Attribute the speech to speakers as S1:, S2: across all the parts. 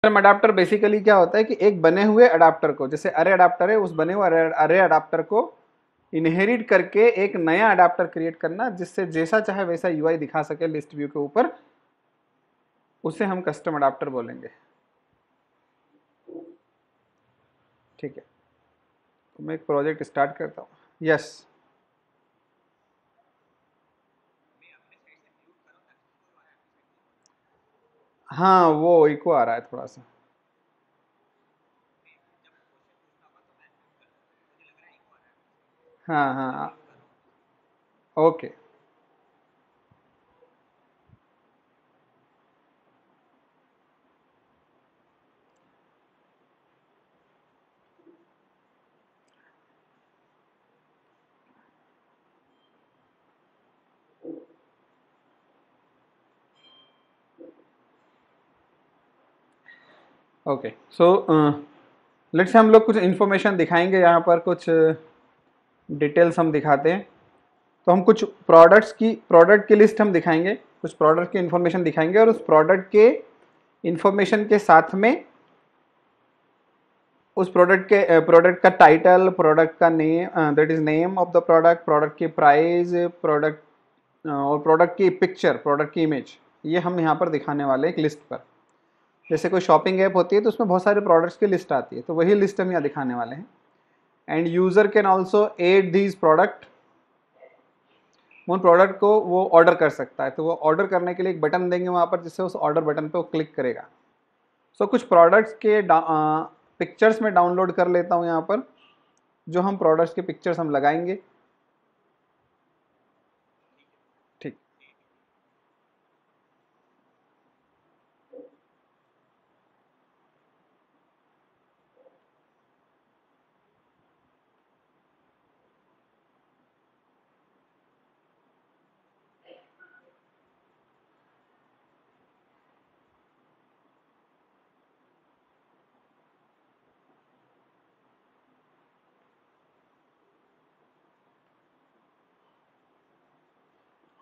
S1: Adapter basically क्या होता है कि एक बने हुए अडाप्टर को, जैसे अरे अडाप्टर है, उस बने हुए अरे अडाप्टर को इनहेरिट करके एक नया अडाप्टर क्रिएट करना जिससे जैसा चाहे वैसा यूआई दिखा सके लिस्ट व्यू के ऊपर, उसे हम कस्टम अडाप्टर बोलेंगे। ठीक है, तो मैं एक प्रोजेक्ट स्टार्ट करता हूँ। यस, हाँ वो इको आ रहा है थोड़ा सा। हाँ हाँ, okay. Okay, so let's say हम लोग कुछ इन्फॉर्मेशन दिखाएंगे यहाँ पर, कुछ डिटेल्स हम दिखाते हैं। तो हम कुछ प्रोडक्ट की लिस्ट हम दिखाएंगे, कुछ प्रोडक्ट की इन्फॉर्मेशन दिखाएंगे, और उस प्रोडक्ट के इन्फॉर्मेशन के साथ में उस प्रोडक्ट का टाइटल, प्रोडक्ट का name, that is name of the product, product की प्राइस, प्रोडक्ट और प्रोडक्ट की पिक्चर, प्रोडक्ट की इमेज, ये हम यहाँ पर दिखाने वाले हैं एक लिस्ट पर। जैसे कोई शॉपिंग ऐप होती है तो उसमें बहुत सारे प्रोडक्ट्स की लिस्ट आती है, तो वही लिस्ट हम यहाँ दिखाने वाले हैं। End user can also add these product, उन प्रोडक्ट को वो ऑर्डर कर सकता है, तो वो ऑर्डर करने के लिए एक बटन देंगे वहाँ पर, जिससे उस ऑर्डर बटन पे वो क्लिक करेगा। सो कुछ प्रोडक्ट्स के पिक्चर्स में डाउनलोड कर लेता हूँ यहाँ पर, जो हम प्रोडक्ट्स के पिक्चर्स हम लगाएंगे। ठीक,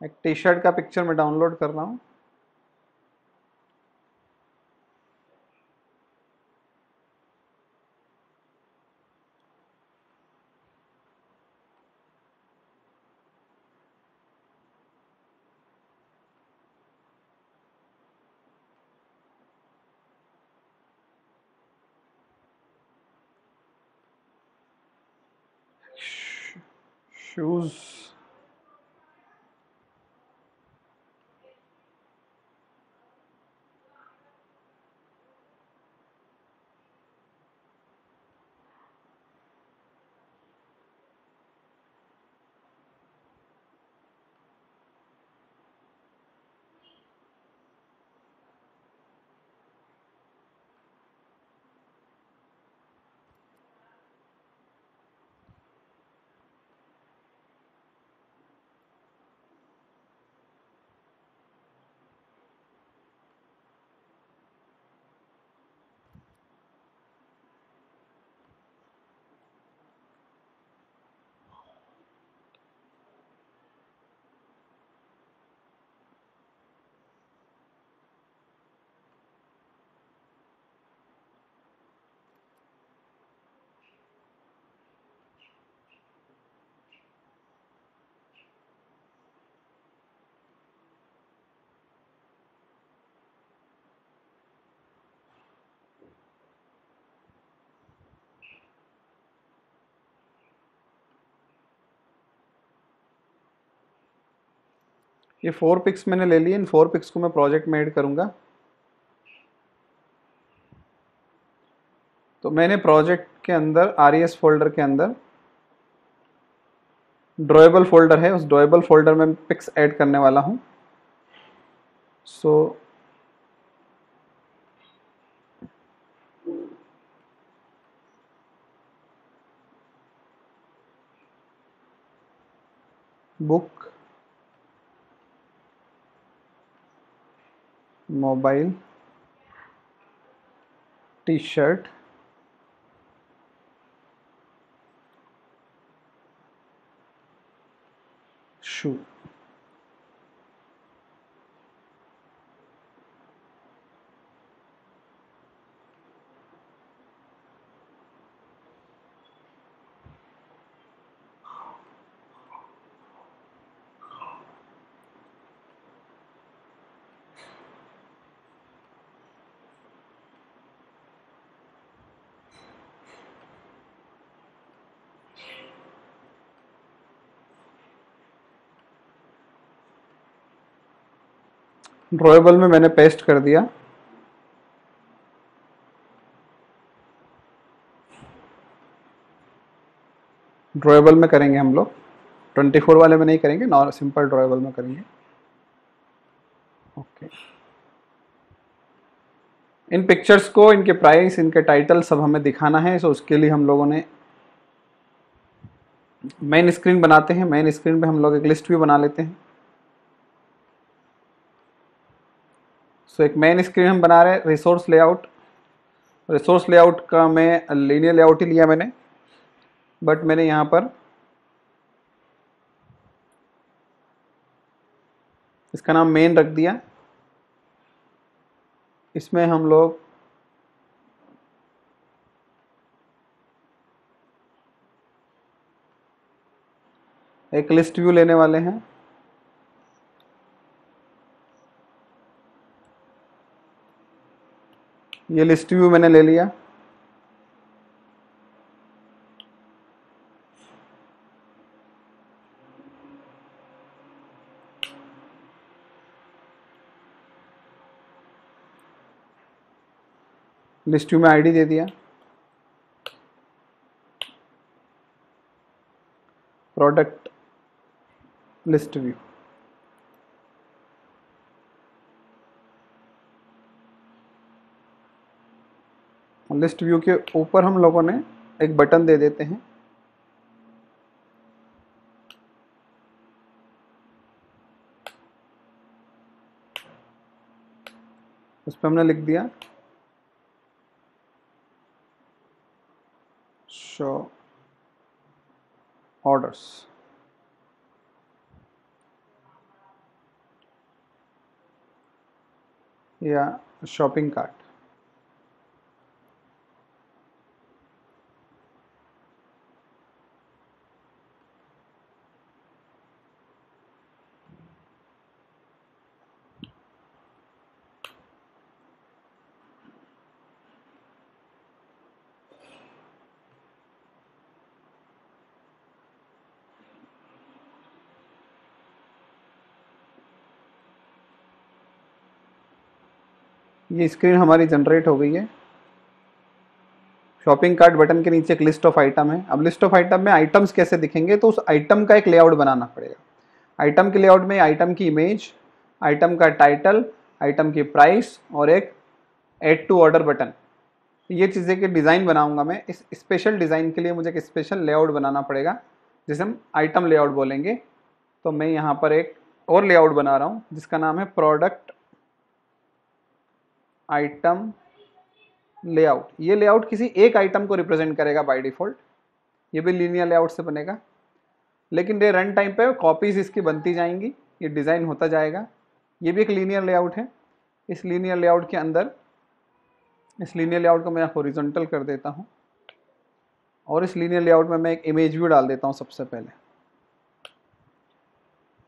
S1: एक टी शर्ट का पिक्चर मैं डाउनलोड कर रहा हूँ। शूज, ये 4 पिक्स मैंने ले लिए, इन 4 पिक्स को मैं प्रोजेक्ट में ऐड करूंगा। तो मैंने प्रोजेक्ट के अंदर RES फोल्डर के अंदर ड्रॉएबल फोल्डर है, उस ड्रॉएबल फोल्डर में पिक्स ऐड करने वाला हूँ। So book, mobile, T shirt, shoe. Drawable में मैंने पेस्ट कर दिया। ड्रॉएबल में करेंगे हम लोग, 24 वाले में नहीं करेंगे, नॉर्मल सिंपल ड्रॉएबल में करेंगे। ओके, इन पिक्चर्स को, इनके प्राइस, इनके टाइटल सब हमें दिखाना है, सो उसके लिए हम लोगों ने मेन स्क्रीन बनाते हैं। मेन स्क्रीन पे हम लोग एक लिस्ट व्यू बना लेते हैं। सो एक मेन स्क्रीन हम बना रहे हैं। रिसोर्स लेआउट, रिसोर्स लेआउट का मैं लीनियर लेआउट ही लिया मैंने, बट मैंने यहाँ पर इसका नाम मेन रख दिया। इसमें हम लोग एक लिस्ट व्यू लेने वाले हैं। ये लिस्ट व्यू मैंने ले लिया। लिस्ट व्यू में आईडी दे दिया। Product list view, list view के ऊपर हम लोगों ने एक बटन दे देते हैं। उस पर हमने लिख दिया शो ऑर्डर्स। या शॉपिंग कार्ट। ये स्क्रीन हमारी जनरेट हो गई है। शॉपिंग कार्ट बटन के नीचे एक लिस्ट ऑफ आइटम है। अब लिस्ट ऑफ आइटम में आइटम्स कैसे दिखेंगे, तो उस आइटम का एक लेआउट बनाना पड़ेगा। आइटम के लेआउट में आइटम की इमेज, आइटम का टाइटल, आइटम की प्राइस और एक ऐड टू ऑर्डर बटन, ये चीज़ें के डिज़ाइन बनाऊंगा मैं। इस स्पेशल डिज़ाइन के लिए मुझे एक स्पेशल लेआउट बनाना पड़ेगा जिसे हम आइटम लेआउट बोलेंगे। तो मैं यहाँ पर एक और लेआउट बना रहा हूँ जिसका नाम है प्रोडक्ट आइटम लेआउट। ये लेआउट किसी एक आइटम को रिप्रेजेंट करेगा बाय डिफॉल्ट। ये भी लीनियर लेआउट से बनेगा, लेकिन ये रन टाइम पे कॉपीज इसकी बनती जाएंगी, ये डिज़ाइन होता जाएगा। ये भी एक लीनियर लेआउट है। इस लीनियर लेआउट के अंदर, इस लीनियर लेआउट को मैं हॉरिजॉन्टल कर देता हूँ और इस लीनियर लेआउट में मैं एक इमेज व्यू डाल देता हूँ। सबसे पहले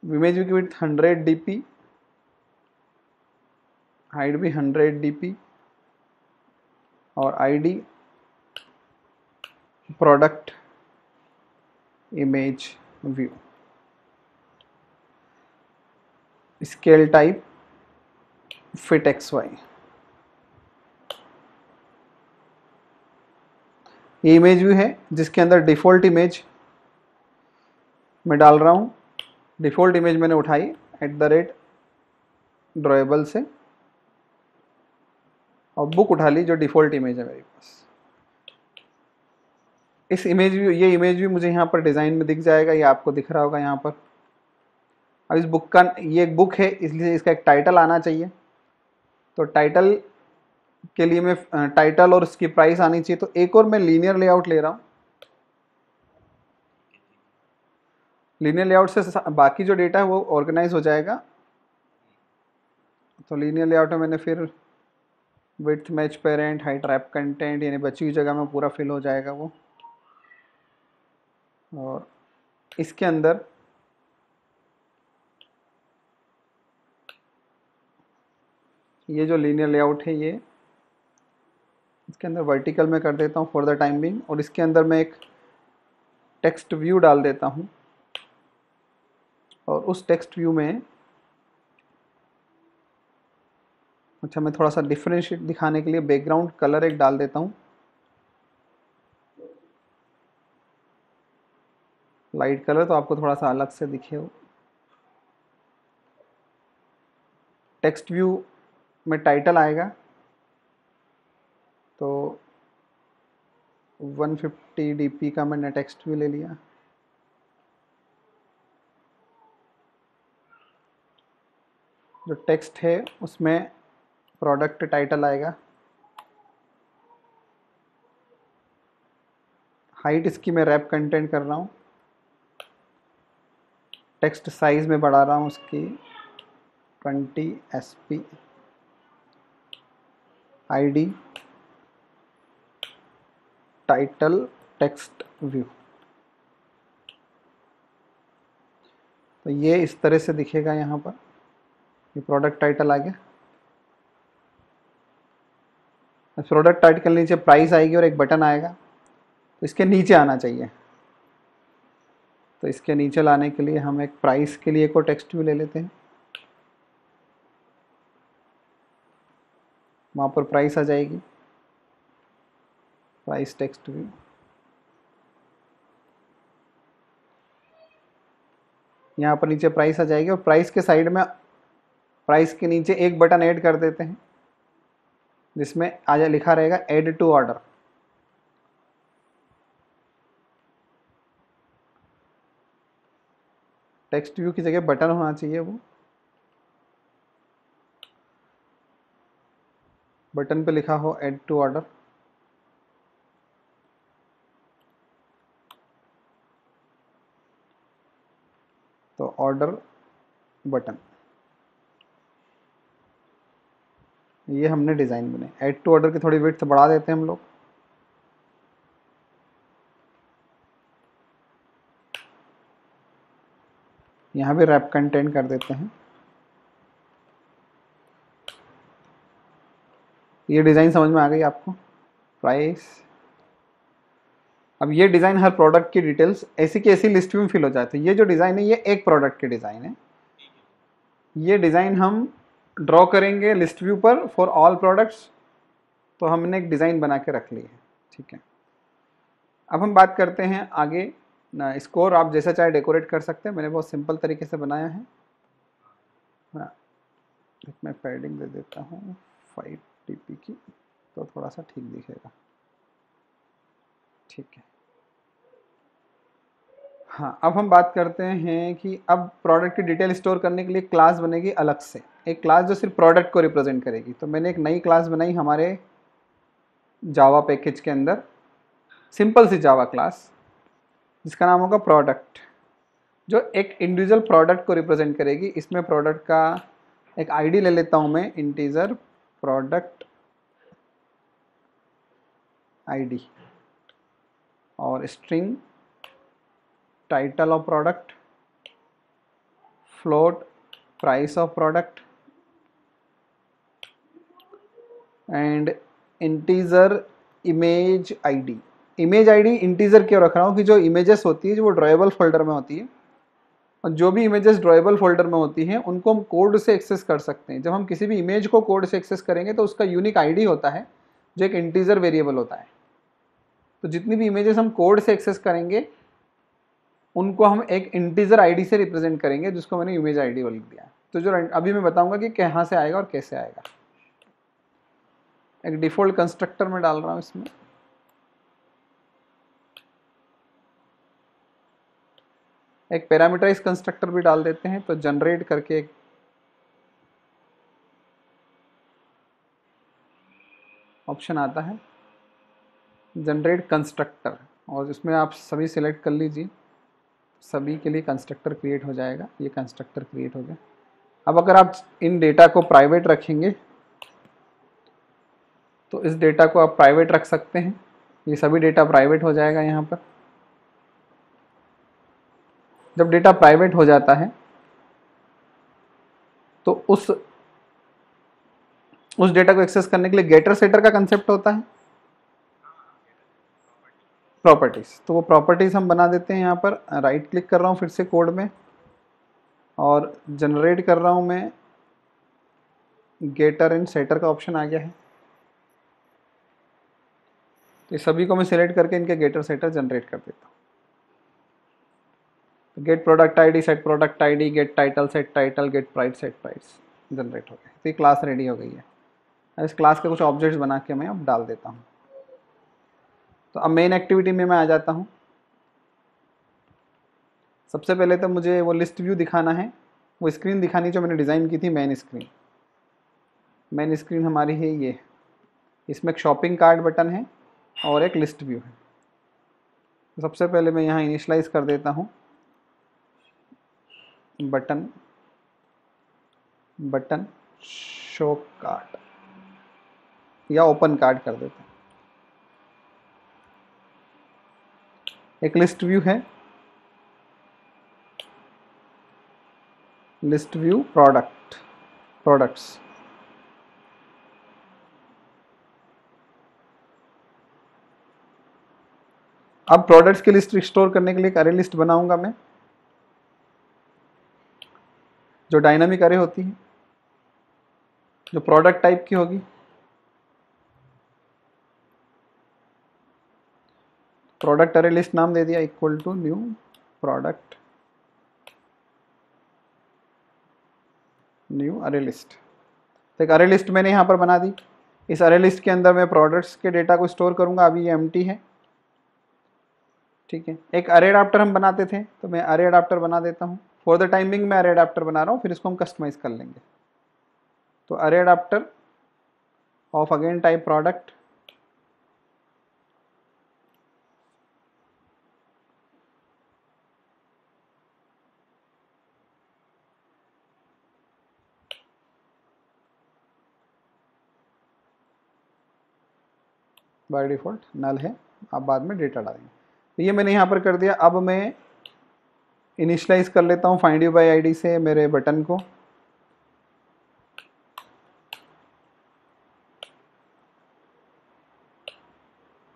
S1: इमेज व्यू की विड्थ 100 dp, हाइट भी 100 dp और ID product image view. Scale type fit XY। ये इमेज व्यू है जिसके अंदर डिफ़ॉल्ट इमेज मैं डाल रहा हूँ। डिफ़ॉल्ट इमेज मैंने उठाई @drawable से और बुक उठा ली जो डिफ़ॉल्ट इमेज है मेरे पास। इस इमेज व्यू, ये इमेज व्यू मुझे यहाँ पर डिज़ाइन में दिख जाएगा, ये आपको दिख रहा होगा यहाँ पर। अब इस बुक का, ये एक बुक है इसलिए इसका एक टाइटल आना चाहिए। तो टाइटल के लिए मैं टाइटल और उसकी प्राइस आनी चाहिए। तो एक और मैं लीनियर लेआउट ले रहा हूँ। लीनियर लेआउट से बाकी जो डेटा है वो ऑर्गेनाइज हो जाएगा। तो लीनियर लेआउट में मैंने फिर width match parent height wrap content, यानी बची हुई जगह में पूरा फिल हो जाएगा वो। और इसके अंदर ये जो लीनियर लेआउट है, ये इसके अंदर वर्टिकल में कर देता हूँ फॉर द टाइम बिंग। और इसके अंदर मैं एक टेक्स्ट व्यू डाल देता हूँ और उस टेक्स्ट व्यू में अच्छा, मैं थोड़ा सा डिफरेंशिएट दिखाने के लिए बैकग्राउंड कलर एक डाल देता हूँ, लाइट कलर, तो आपको थोड़ा सा अलग से दिखे वो। टेक्स्ट व्यू में टाइटल आएगा, तो 150 dp का मैंने टेक्स्ट व्यू ले लिया। जो टेक्स्ट है उसमें प्रोडक्ट टाइटल आएगा। हाइट इसकी मैं रैप कंटेंट कर रहा हूँ। टेक्स्ट साइज में बढ़ा रहा हूँ उसकी 20 SP। ID, title, text view. तो ये इस तरह से दिखेगा यहाँ पर। ये प्रोडक्ट टाइटल आ गया। प्रोडक्ट टाइटल के नीचे प्राइस आएगी और एक बटन आएगा, तो इसके नीचे आना चाहिए। तो इसके नीचे लाने के लिए हम एक प्राइस के लिए को टेक्स्ट व्यू ले लेते हैं। वहाँ पर प्राइस आ जाएगी, प्राइस टेक्स्ट व्यू। यहाँ पर नीचे प्राइस आ जाएगी और प्राइस के साइड में, प्राइस के नीचे एक बटन ऐड कर देते हैं जिसमें आज लिखा रहेगा add to order. Text view की जगह बटन होना चाहिए, वो बटन पे लिखा हो ऐड टू ऑर्डर। तो ऑर्डर बटन, ये हमने डिज़ाइन बनाई। ऐड टू ऑर्डर की थोड़ी विड्थ बढ़ा देते हैं हम लोग। यहाँ भी रैप कंटेंट कर देते हैं। ये डिज़ाइन समझ में आ गई आपको? प्राइस। अब ये डिज़ाइन हर प्रोडक्ट की डिटेल्स ऐसी की ऐसी लिस्ट में फिल हो जाए। तो ये जो डिज़ाइन है ये एक प्रोडक्ट की डिज़ाइन है। ये डिज़ाइन हम ड्रॉ करेंगे लिस्ट व्यू पर फॉर ऑल प्रोडक्ट्स। तो हमने एक डिज़ाइन बना के रख ली है, ठीक है। अब हम बात करते हैं आगे ना, स्कोर आप जैसा चाहे डेकोरेट कर सकते हैं। मैंने बहुत सिंपल तरीके से बनाया है। मैं पैडिंग दे देता हूँ 5 dp की, तो थोड़ा सा ठीक दिखेगा, ठीक है। हाँ, अब हम बात करते हैं कि अब प्रोडक्ट की डिटेल स्टोर करने के लिए क्लास बनेगी अलग से, एक क्लास जो सिर्फ प्रोडक्ट को रिप्रेजेंट करेगी। तो मैंने एक नई क्लास बनाई हमारे जावा पैकेज के अंदर, सिंपल सी जावा क्लास, जिसका नाम होगा प्रोडक्ट, जो एक इंडिविजुअल प्रोडक्ट को रिप्रेजेंट करेगी। इसमें प्रोडक्ट का एक आईडी ले लेता हूँ मैं, इंटीजर प्रोडक्ट आईडी, और string title of product, float price of product, and integer image ID. Image ID integer क्यों रख रहा हूँ कि जो इमेजेस होती है जो वो ड्रॉएबल फोल्डर में होती है, और जो भी इमेजेस ड्रॉएबल फोल्डर में होती हैं उनको हम कोड से एक्सेस कर सकते हैं। जब हम किसी भी इमेज को कोड से एक्सेस करेंगे तो उसका यूनिक आईडी होता है जो एक इंटीजर वेरिएबल होता है। तो जितनी भी इमेजेस हम कोड से एक्सेस करेंगे उनको हम एक इंटीजर आईडी से रिप्रेजेंट करेंगे, जिसको मैंने इमेज आईडी लिख दिया। तो जो अभी मैं बताऊंगा कि कहाँ से आएगा और कैसे आएगा। एक डिफॉल्ट कंस्ट्रक्टर में डाल रहा हूँ इसमें, एक पैरामीटराइज कंस्ट्रक्टर भी डाल देते हैं। तो जनरेट करके एक ऑप्शन आता है जनरेट कंस्ट्रक्टर, और इसमें आप सभी सिलेक्ट कर लीजिए, सभी के लिए कंस्ट्रक्टर क्रिएट हो जाएगा। ये कंस्ट्रक्टर क्रिएट हो गया। अब अगर आप इन डेटा को प्राइवेट रखेंगे तो इस डेटा को आप प्राइवेट रख सकते हैं। ये सभी डेटा प्राइवेट हो जाएगा। यहाँ पर जब डेटा प्राइवेट हो जाता है तो उस डेटा को एक्सेस करने के लिए गेटर सेटर का कंसेप्ट होता है, प्रॉपर्टीज। तो वो प्रॉपर्टीज हम बना देते हैं। यहाँ पर राइट क्लिक कर रहा हूँ फिर से कोड में, और जनरेट कर रहा हूँ मैं गेटर एंड सेटर का ऑप्शन आ गया है। तो सभी को मैं सिलेक्ट करके इनके गेटर सेटर जनरेट कर देता हूँ। Get product ID, set product ID, get title set title, get price set price generate हो गया। तो ये क्लास रेडी हो गई है। अब इस क्लास के कुछ ऑब्जेक्ट्स बना के मैं अब डाल देता हूँ। तो अब मेन एक्टिविटी में मैं आ जाता हूँ। सबसे पहले तो मुझे वो लिस्ट व्यू दिखाना है, वो स्क्रीन दिखानी जो मैंने डिज़ाइन की थी, मेन स्क्रीन। मेन स्क्रीन हमारी है ये, इसमें एक शॉपिंग कार्ट बटन है और एक लिस्ट व्यू है। तो सबसे पहले मैं यहाँ इनिशलाइज कर देता हूँ बटन शो कार्ट या ओपन कार्ट कर देते हैं। एक लिस्ट व्यू है, लिस्ट व्यू प्रोडक्ट्स। अब प्रोडक्ट्स की लिस्ट स्टोर करने के लिए एक अरे लिस्ट बनाऊंगा मैं, जो डायनामिक अरे होती है, जो प्रोडक्ट टाइप की होगी। प्रोडक्ट अरे लिस्ट नाम दे दिया, equal to new product new array list. तो एक अरे लिस्ट मैंने यहाँ पर बना दी। इस अरे लिस्ट के अंदर मैं प्रोडक्ट्स के डेटा को स्टोर करूँगा। अभी ये एम्प्टी है, ठीक है। एक अरे अडाप्टर हम बनाते थे, तो मैं अरे अडाप्टर बना देता हूँ। फॉर द टाइमिंग मैं अरे अडाप्टर बना रहा हूँ, फिर इसको हम कस्टमाइज कर लेंगे। तो array adapter of again type product, by default null है, आप बाद में डेटा डालेंगे। तो ये मैंने यहाँ पर कर दिया। अब मैं इनिशलाइज कर लेता हूँ फाइंड यू बाय आईडी से मेरे बटन को।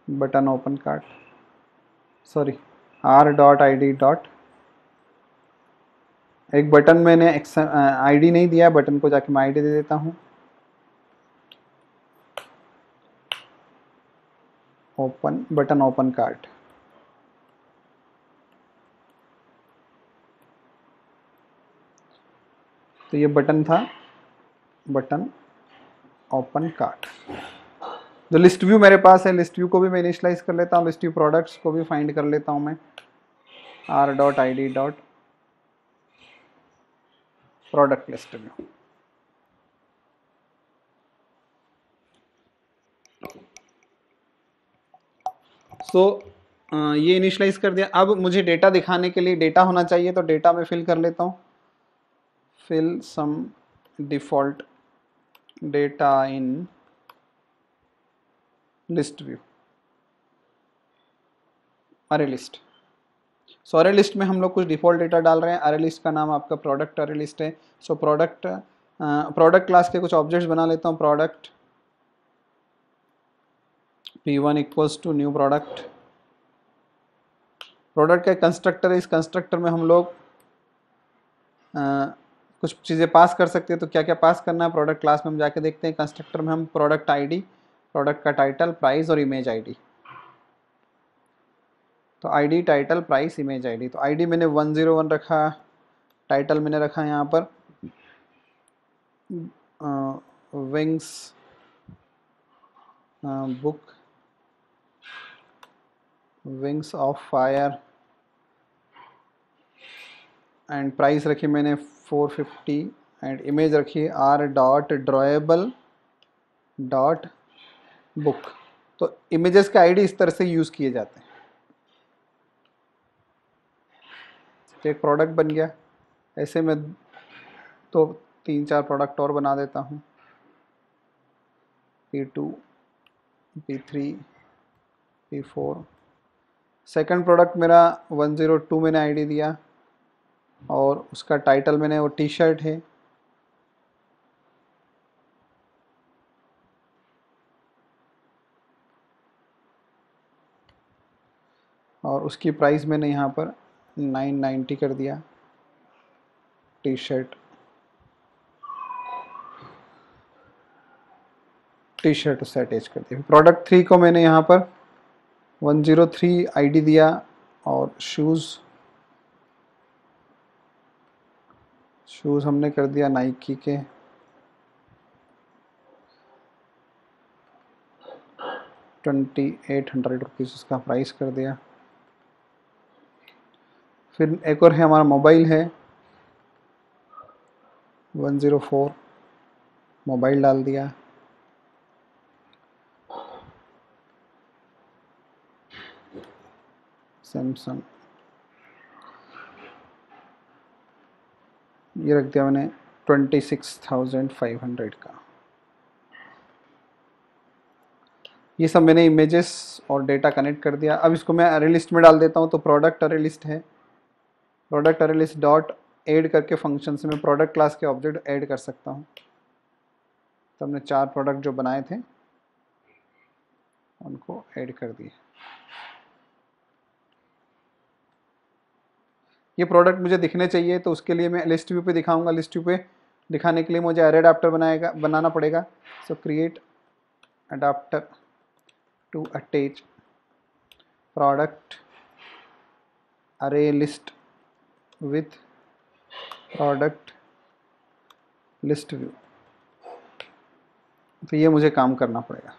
S1: Button open cart, sorry R dot I D dot, एक बटन मैंने आईडी नहीं दिया, बटन को जाके मैं आईडी दे देता हूँ। ओपन बटन ओपन कार्ट, तो ये बटन था, बटन ओपन कार्ट। जो लिस्ट व्यू मेरे पास है, लिस्ट व्यू को भी मैं इनिशलाइज कर लेता हूँ। लिस्ट व्यू प्रोडक्ट्स को भी फाइंड कर लेता हूँ मैं, R dot I D dot product list view. ये इनिशलाइज कर दिया। अब मुझे डेटा दिखाने के लिए डेटा होना चाहिए, तो डेटा में फिल कर लेता हूँ। Fill some default data in list view array list. So array list में हम लोग कुछ डिफॉल्ट डेटा डाल रहे हैं। अरे लिस्ट का नाम आपका प्रोडक्ट अरे लिस्ट है। सो प्रोडक्ट क्लास के कुछ ऑब्जेक्ट्स बना लेता हूँ। Product p1 equals to new product. Product का कंस्ट्रक्टर है, इस कंस्ट्रक्टर में हम लोग कुछ चीज़ें पास कर सकते हैं। तो क्या क्या पास करना है प्रोडक्ट क्लास में हम जाके देखते हैं। कंस्ट्रक्टर में हम प्रोडक्ट आईडी, प्रोडक्ट का टाइटल, प्राइस और इमेज आईडी। तो ID, title, price, image ID. तो आईडी मैंने 101 रखा, टाइटल मैंने रखा यहाँ पर wings book, wings of fire, and price रखी मैंने 450 एंड इमेज रखी R dot drawable dot book. तो इमेजेस के आईडी इस तरह से यूज़ किए जाते हैं। तो एक प्रोडक्ट बन गया। ऐसे मैं तो 3-4 प्रोडक्ट और बना देता हूँ। P2, P3, P4। Second product मेरा 102 मैंने आईडी दिया और उसका टाइटल मैंने वो टी शर्ट है। और उसकी प्राइस मैंने यहाँ पर 990 कर दिया टी शर्ट। टी शर्ट उससे अटैच कर दिया। प्रोडक्ट 3 को मैंने यहाँ पर 103 आईडी दिया और शूज़ हमने कर दिया नाइकी के 2800 रुपीज़ उसका प्राइस कर दिया। फिर एक और है हमारा मोबाइल है 104 मोबाइल डाल दिया। सैमसंग ये रख दिया मैंने 26,500 का। ये सब मैंने इमेजेस और डेटा कनेक्ट कर दिया। अब इसको मैं अरे लिस्ट में डाल देता हूँ। तो प्रोडक्ट अरे लिस्ट है, product array list dot add करके फंक्शन से मैं प्रोडक्ट क्लास के ऑब्जेक्ट ऐड कर सकता हूँ। तो हमने 4 प्रोडक्ट जो बनाए थे उनको ऐड कर दिए। ये प्रोडक्ट मुझे दिखने चाहिए तो उसके लिए मैं लिस्ट व्यू पे दिखाऊंगा। लिस्ट व्यू पे दिखाने के लिए मुझे अरे अडाप्टर बनाना पड़ेगा। So create adapter to attach product array list with product list view. तो ये मुझे काम करना पड़ेगा।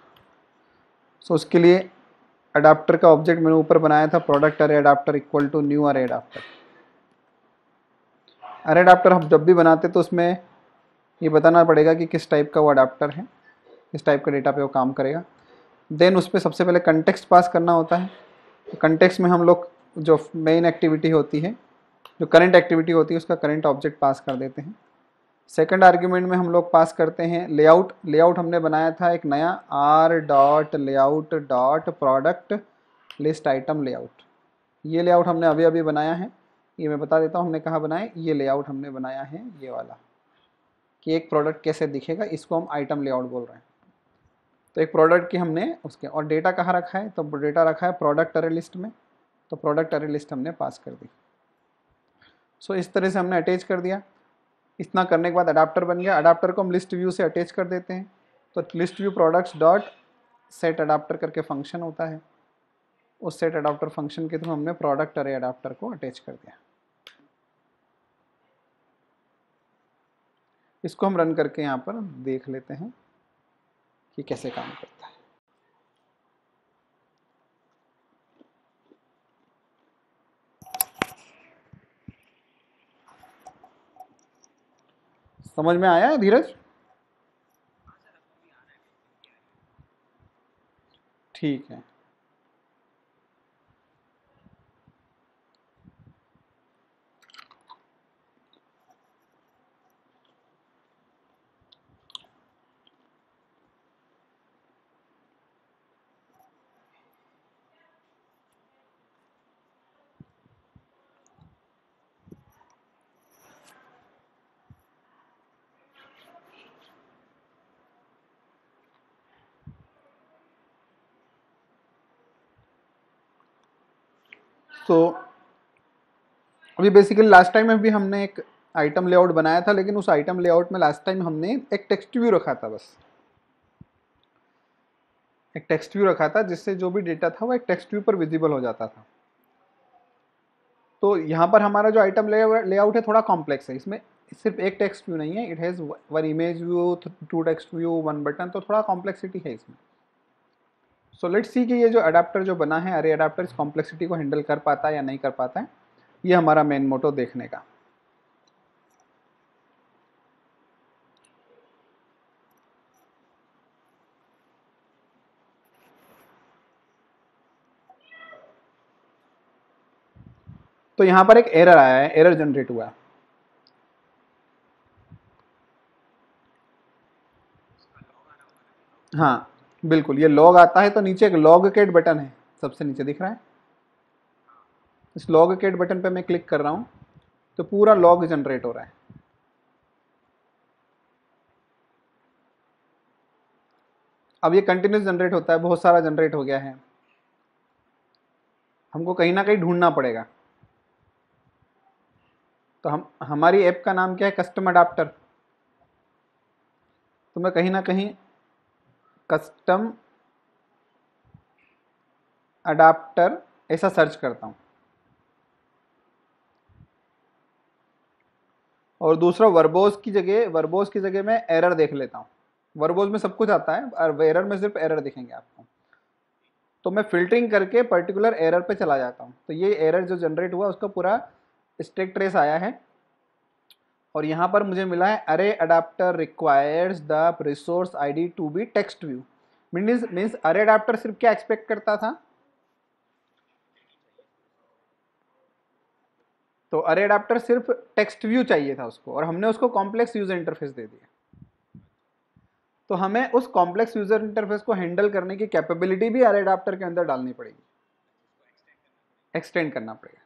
S1: सो उसके लिए अडाप्टर का ऑब्जेक्ट मैंने ऊपर बनाया था प्रोडक्ट अरे अडाप्टर इक्वल टू न्यू अरे अडाप्टर। अरे अडाप्टर हम जब भी बनाते तो उसमें ये बताना पड़ेगा कि किस टाइप का वो अडाप्टर है, किस टाइप का डेटा पे वो काम करेगा। देन उस पर सबसे पहले कंटेक्स्ट पास करना होता है। तो कंटेक्स्ट में हम लोग जो मेन एक्टिविटी होती है, जो करंट एक्टिविटी होती है, उसका करंट ऑब्जेक्ट पास कर देते हैं। सेकंड आर्ग्यूमेंट में हम लोग पास करते हैं लेआउट। लेआउट हमने बनाया था एक नया R dot layout dot product list item layout. ये लेआउट हमने अभी अभी बनाया है। ये मैं बता देता हूँ हमने कहाँ बनाया। ये लेआउट हमने बनाया है ये वाला, कि एक प्रोडक्ट कैसे दिखेगा, इसको हम आइटम लेआउट बोल रहे हैं। तो एक प्रोडक्ट की हमने उसके और डेटा कहाँ रखा है, तो डेटा रखा है प्रोडक्ट अरे लिस्ट में। तो प्रोडक्ट अरे लिस्ट हमने पास कर दी। सो इस तरह से हमने अटैच कर दिया। इतना करने के बाद अडाप्टर बन गया। अडाप्टर को हम लिस्ट व्यू से अटैच कर देते हैं। तो list view products dot set adapter करके फंक्शन होता है। उस सेट अडाप्टर फंक्शन के थ्रू हमने प्रोडक्ट अरे अडाप्टर को अटैच कर दिया। इसको हम रन करके यहाँ पर देख लेते हैं कि कैसे काम करता है। समझ में आया है धीरज? ठीक है। तो अभी बेसिकली लास्ट टाइम में भी हमने एक आइटम लेआउट बनाया था, लेकिन उस आइटम लेआउट में लास्ट टाइम हमने एक टेक्स्ट व्यू रखा था। बस एक टेक्स्ट व्यू रखा था जिससे जो भी डेटा था वो एक टेक्स्ट व्यू पर विजिबल हो जाता था। तो यहाँ पर हमारा जो आइटम लेआउट है थोड़ा कॉम्प्लेक्स है। इसमें सिर्फ एक टेक्स्ट व्यू नहीं है, it has one image view, 2 text view, 1 button. तो थोड़ा कॉम्प्लेक्सिटी है इसमें। सो लेट्स सी कि ये जो अडाप्टर जो बना है अरे अडाप्टर इस कॉम्प्लेक्सिटी को हैंडल कर पाता है या नहीं कर पाता है। ये हमारा मेन मोटो देखने का। तो यहाँ पर एक एरर आया है, एरर जनरेट हुआ है। हाँ बिल्कुल, ये लॉग आता है तो नीचे एक लॉग केट बटन है, सबसे नीचे दिख रहा है। इस लॉग केट बटन पे मैं क्लिक कर रहा हूँ तो पूरा लॉग जनरेट हो रहा है। अब ये कंटिन्यूस जनरेट होता है, बहुत सारा जनरेट हो गया है। हमको कहीं ना कहीं ढूंढना पड़ेगा। तो हमारी ऐप का नाम क्या है, कस्टम अडाप्टर। तो मैं कहीं ना कहीं कस्टम अडाप्टर ऐसा सर्च करता हूँ, और दूसरा वर्बोज की जगह मैं एरर देख लेता हूँ। वर्बोज में सब कुछ आता है और एरर में सिर्फ एरर दिखेंगे आपको, तो मैं फिल्टरिंग करके पर्टिकुलर एरर पे चला जाता हूँ। तो ये एरर जो जनरेट हुआ उसका पूरा स्टैक ट्रेस आया है, और यहाँ पर मुझे मिला है array adapter requires the resource ID to be text view. Means array adapter सिर्फ क्या एक्सपेक्ट करता था, तो अरे अडाप्टर सिर्फ टेक्स्ट व्यू चाहिए था उसको, और हमने उसको कॉम्प्लेक्स यूजर इंटरफेस दे दिया। तो हमें उस कॉम्प्लेक्स यूजर इंटरफेस को हैंडल करने की कैपेबिलिटी भी अरे अडाप्टर के अंदर डालनी पड़ेगी, एक्सटेंड करना पड़ेगा,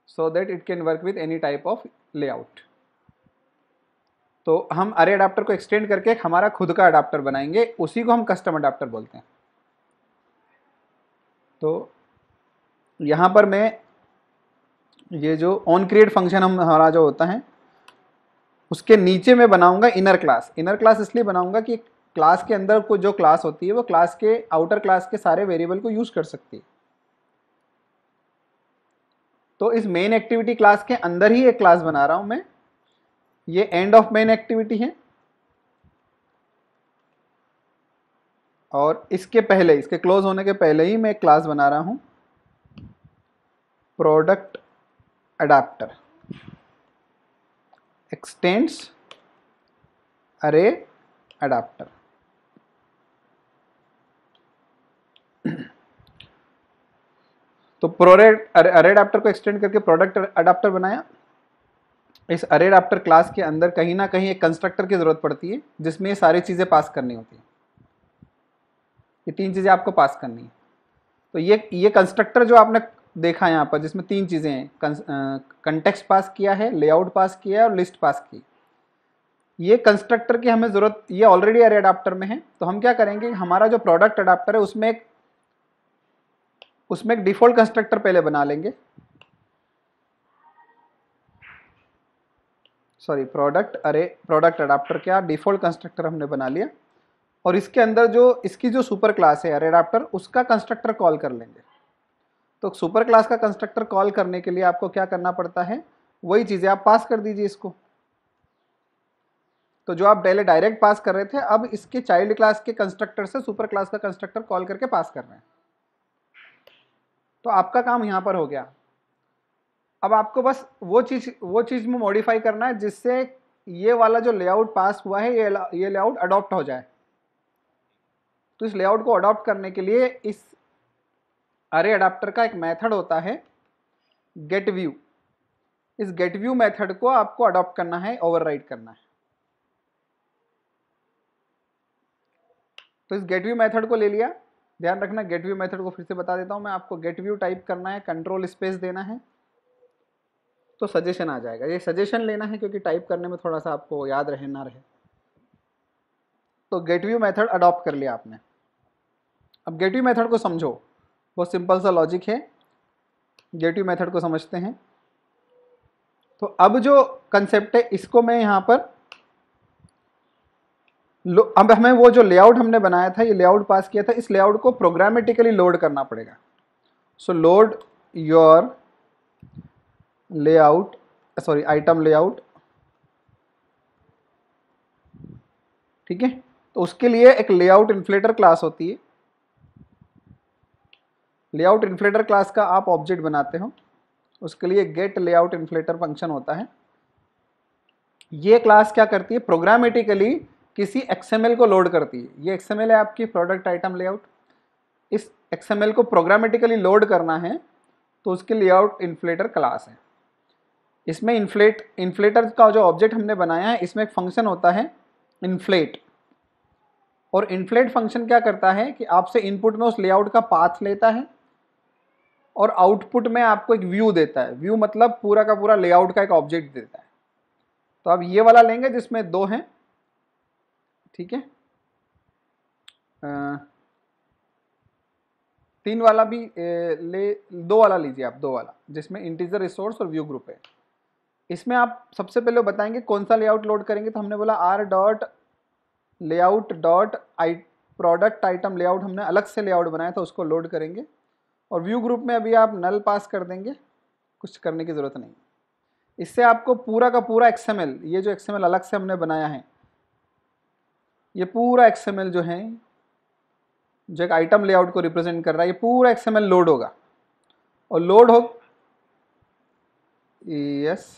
S1: so that it can work with any type of layout. तो हम अरे अडाप्टर को एक्सटेंड करके एक हमारा खुद का अडाप्टर बनाएंगे, उसी को हम कस्टम अडाप्टर बोलते हैं। तो यहाँ पर मैं ये जो ऑन क्रिएट फंक्शन हमारा जो होता है उसके नीचे मैं बनाऊंगा इनर क्लास। इनर क्लास इसलिए बनाऊंगा कि क्लास के अंदर को जो क्लास होती है वो क्लास के आउटर क्लास के सारे वेरिएबल को यूज कर सकती है। तो इस मेन एक्टिविटी क्लास के अंदर ही एक क्लास बना रहा हूं मैं, ये एंड ऑफ मेन एक्टिविटी है, और इसके पहले, इसके क्लोज होने के पहले ही मैं एक क्लास बना रहा हूं प्रोडक्ट अडाप्टर एक्सटेंड्स अरे अडाप्टर। तो प्रोडक्ट अरे अडाप्टर को एक्सटेंड करके प्रोडक्ट अडाप्टर बनाया। इस अरे अडाप्टर क्लास के अंदर कहीं ना कहीं एक कंस्ट्रक्टर की जरूरत पड़ती है जिसमें ये सारी चीजें पास करनी होती है, ये तीन चीजें आपको पास करनी है। तो ये कंस्ट्रक्टर जो आपने देखा यहाँ पर जिसमें तीन चीजें हैं, कंटेक्स्ट पास किया है, लेआउट पास किया है और लिस्ट पास की, ये कंस्ट्रक्टर की हमें जरूरत, ये ऑलरेडी अरे अडाप्टर में है। तो हम क्या करेंगे, हमारा जो प्रोडक्ट अडाप्टर है उसमें एक डिफॉल्ट कंस्ट्रक्टर पहले बना लेंगे, सॉरी प्रोडक्ट अडाप्टर क्या डिफॉल्ट कंस्ट्रक्टर हमने बना लिया, और इसके अंदर जो इसकी जो सुपर क्लास है अरे अडाप्टर, उसका कंस्ट्रक्टर कॉल कर लेंगे। तो सुपर क्लास का कंस्ट्रक्टर कॉल करने के लिए आपको क्या करना पड़ता है, वही चीजें आप पास कर दीजिए इसको। तो जो आप पहले डायरेक्ट पास कर रहे थे, अब इसके चाइल्ड क्लास के कंस्ट्रक्टर से सुपर क्लास का कंस्ट्रक्टर कॉल करके पास कर रहे हैं। तो आपका काम यहां पर हो गया। अब आपको बस वो चीज में मॉडिफाई करना है जिससे ये वाला जो लेआउट पास हुआ है ये लेआउट अडॉप्ट हो जाए। तो इस लेआउट को अडॉप्ट करने के लिए इस अरे अडाप्टर का एक मेथड होता है गेट व्यू। इस गेट व्यू मेथड को आपको अडॉप्ट करना है, ओवरराइड करना है। तो इस गेट व्यू मेथड को ले लिया, ध्यान रखना गेट व्यू मेथड को फिर से बता देता हूं मैं आपको। गेट व्यू टाइप करना है, कंट्रोल स्पेस देना है, तो सजेशन आ जाएगा। ये सजेशन लेना है क्योंकि टाइप करने में थोड़ा सा आपको याद रहे ना रहे। तो गेट व्यू मेथड अडॉप्ट कर लिया आपने। अब गेट व्यू मेथड को समझो, बहुत सिंपल सा लॉजिक है, गेट व्यू मेथड को समझते हैं। तो अब जो कंसेप्ट है इसको मैं यहाँ पर अब हमें वो जो लेआउट हमने बनाया था, ये लेआउट पास किया था, इस लेआउट को प्रोग्रामेटिकली लोड करना पड़ेगा। सो load your layout, sorry item layout, ठीक है। तो उसके लिए एक लेआउट इन्फ्लेटर क्लास होती है। लेआउट इन्फ्लेटर क्लास का आप ऑब्जेक्ट बनाते हो, उसके लिए गेट लेआउट इन्फ्लेटर फंक्शन होता है। ये क्लास क्या करती है, प्रोग्रामेटिकली किसी XML को लोड करती है। ये XML है आपकी प्रोडक्ट आइटम लेआउट। इस XML को प्रोग्रामेटिकली लोड करना है तो उसके लेआउट इन्फ्लेटर क्लास है। इसमें इन्फ्लेटर का जो ऑब्जेक्ट हमने बनाया है, इसमें एक फंक्शन होता है इन्फ्लेट। और इन्फ्लेट फंक्शन क्या करता है कि आपसे इनपुट में उस लेआउट का पाथ लेता है और आउटपुट में आपको एक व्यू देता है। व्यू मतलब पूरा का पूरा लेआउट का एक ऑब्जेक्ट देता है। तो आप ये वाला लेंगे जिसमें दो हैं, ठीक है, तीन वाला भी दो वाला लीजिए आप, दो वाला जिसमें इंटीजर रिसोर्स और व्यू ग्रुप है। इसमें आप सबसे पहले बताएंगे कौन सा लेआउट लोड करेंगे। तो हमने बोला r dot layout dot product item layout हमने अलग से लेआउट बनाया था, उसको लोड करेंगे। और व्यू ग्रुप में अभी आप नल पास कर देंगे, कुछ करने की ज़रूरत नहीं। इससे आपको पूरा का पूरा XML, ये जो XML अलग से हमने बनाया है, ये पूरा XML जो है, जो एक आइटम लेआउट को रिप्रेजेंट कर रहा है, ये पूरा XML लोड होगा। और लोड हो, यस,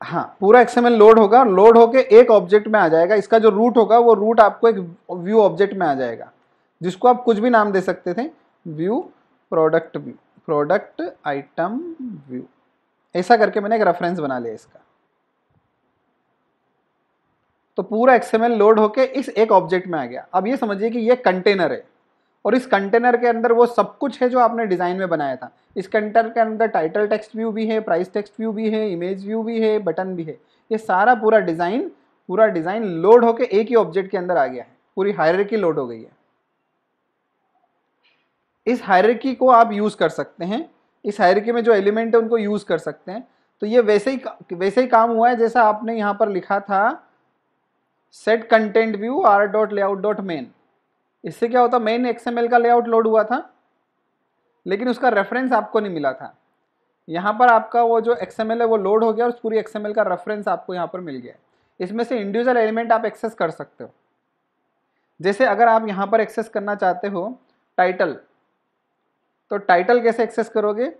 S1: हाँ, पूरा XML लोड होगा। लोड होके एक ऑब्जेक्ट में आ जाएगा। इसका जो रूट होगा वो रूट आपको एक व्यू ऑब्जेक्ट में आ जाएगा, जिसको आप कुछ भी नाम दे सकते थे, view product view, product item view, ऐसा करके मैंने एक रेफरेंस बना लिया इसका। तो पूरा XML लोड होके इस एक ऑब्जेक्ट में आ गया। अब ये समझिए कि ये कंटेनर है, और इस कंटेनर के अंदर वो सब कुछ है जो आपने डिजाइन में बनाया था। इस कंटेनर के अंदर टाइटल टेक्स्ट व्यू भी है, प्राइस टेक्स्ट व्यू भी है, इमेज व्यू भी है, बटन भी है। ये सारा पूरा डिजाइन लोड होके एक ही ऑब्जेक्ट के अंदर आ गया है। पूरी हायरार्की लोड हो गई है। इस हायरार्की को आप यूज कर सकते हैं, इस हायरार्की में जो एलिमेंट है उनको यूज कर सकते हैं। तो ये वैसे ही काम हुआ है जैसा आपने यहां पर लिखा था, set content view R dot layout dot main. इससे क्या होता, मेन XML का लेआउट लोड हुआ था, लेकिन उसका रेफरेंस आपको नहीं मिला था। यहाँ पर आपका वो जो XML है वो लोड हो गया, और उस पूरी XML का रेफरेंस आपको यहाँ पर मिल गया। इसमें से इंडिविजुअल एलिमेंट आप एक्सेस कर सकते हो। जैसे अगर आप यहाँ पर एक्सेस करना चाहते हो टाइटल, तो टाइटल कैसे एक्सेस करोगे,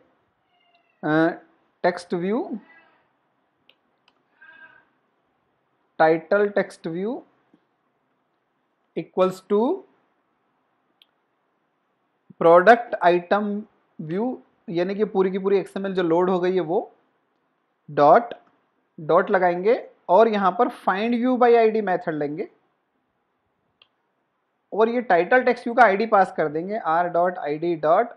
S1: text view, title text view equals to product item view, यानी कि पूरी की पूरी XML जो लोड हो गई है वो, डॉट लगाएंगे, और यहां पर find view bye ID method लेंगे, और ये टाइटल टेक्स्ट व्यू का आईडी पास कर देंगे, R dot I D dot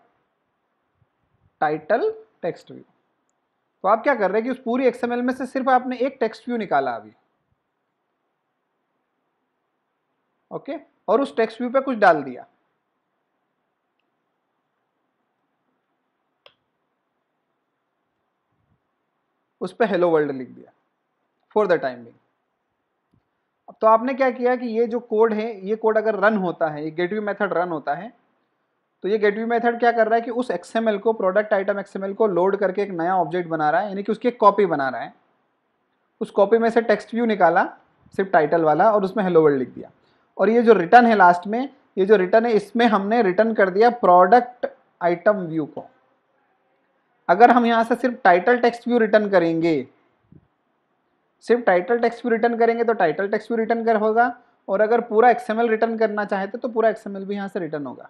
S1: title text view. तो आप क्या कर रहे हैं कि उस पूरी XML में से सिर्फ आपने एक टेक्स्ट व्यू निकाला अभी, ओके, और उस टेक्स्ट व्यू पे कुछ डाल दिया। उस पे हेलो वर्ल्ड लिख दिया फॉर द टाइम बिंग। अब तो आपने क्या किया कि ये जो कोड है, ये कोड अगर रन होता है, ये गेटवे मेथड रन होता है, तो ये गेटवे मेथड क्या कर रहा है कि उस XML को, प्रोडक्ट आइटम XML को लोड करके एक नया ऑब्जेक्ट बना रहा है, यानी कि उसकी एक कॉपी बना रहा है। उस कॉपी में से टेक्स्ट व्यू निकाला, सिर्फ टाइटल वाला, और उसमें हेलो वर्ल्ड लिख दिया। और ये जो रिटर्न है लास्ट में, ये जो रिटर्न है, इसमें हमने रिटर्न कर दिया प्रोडक्ट आइटम व्यू को। अगर हम यहां से सिर्फ टाइटल टेक्स्ट व्यू रिटर्न करेंगे, सिर्फ टाइटल टेक्स्ट व्यू रिटर्न करेंगे, तो टाइटल टेक्स्ट व्यू रिटर्न कर होगा, और अगर पूरा XML रिटर्न करना चाहते तो पूरा XML भी यहां से रिटर्न होगा।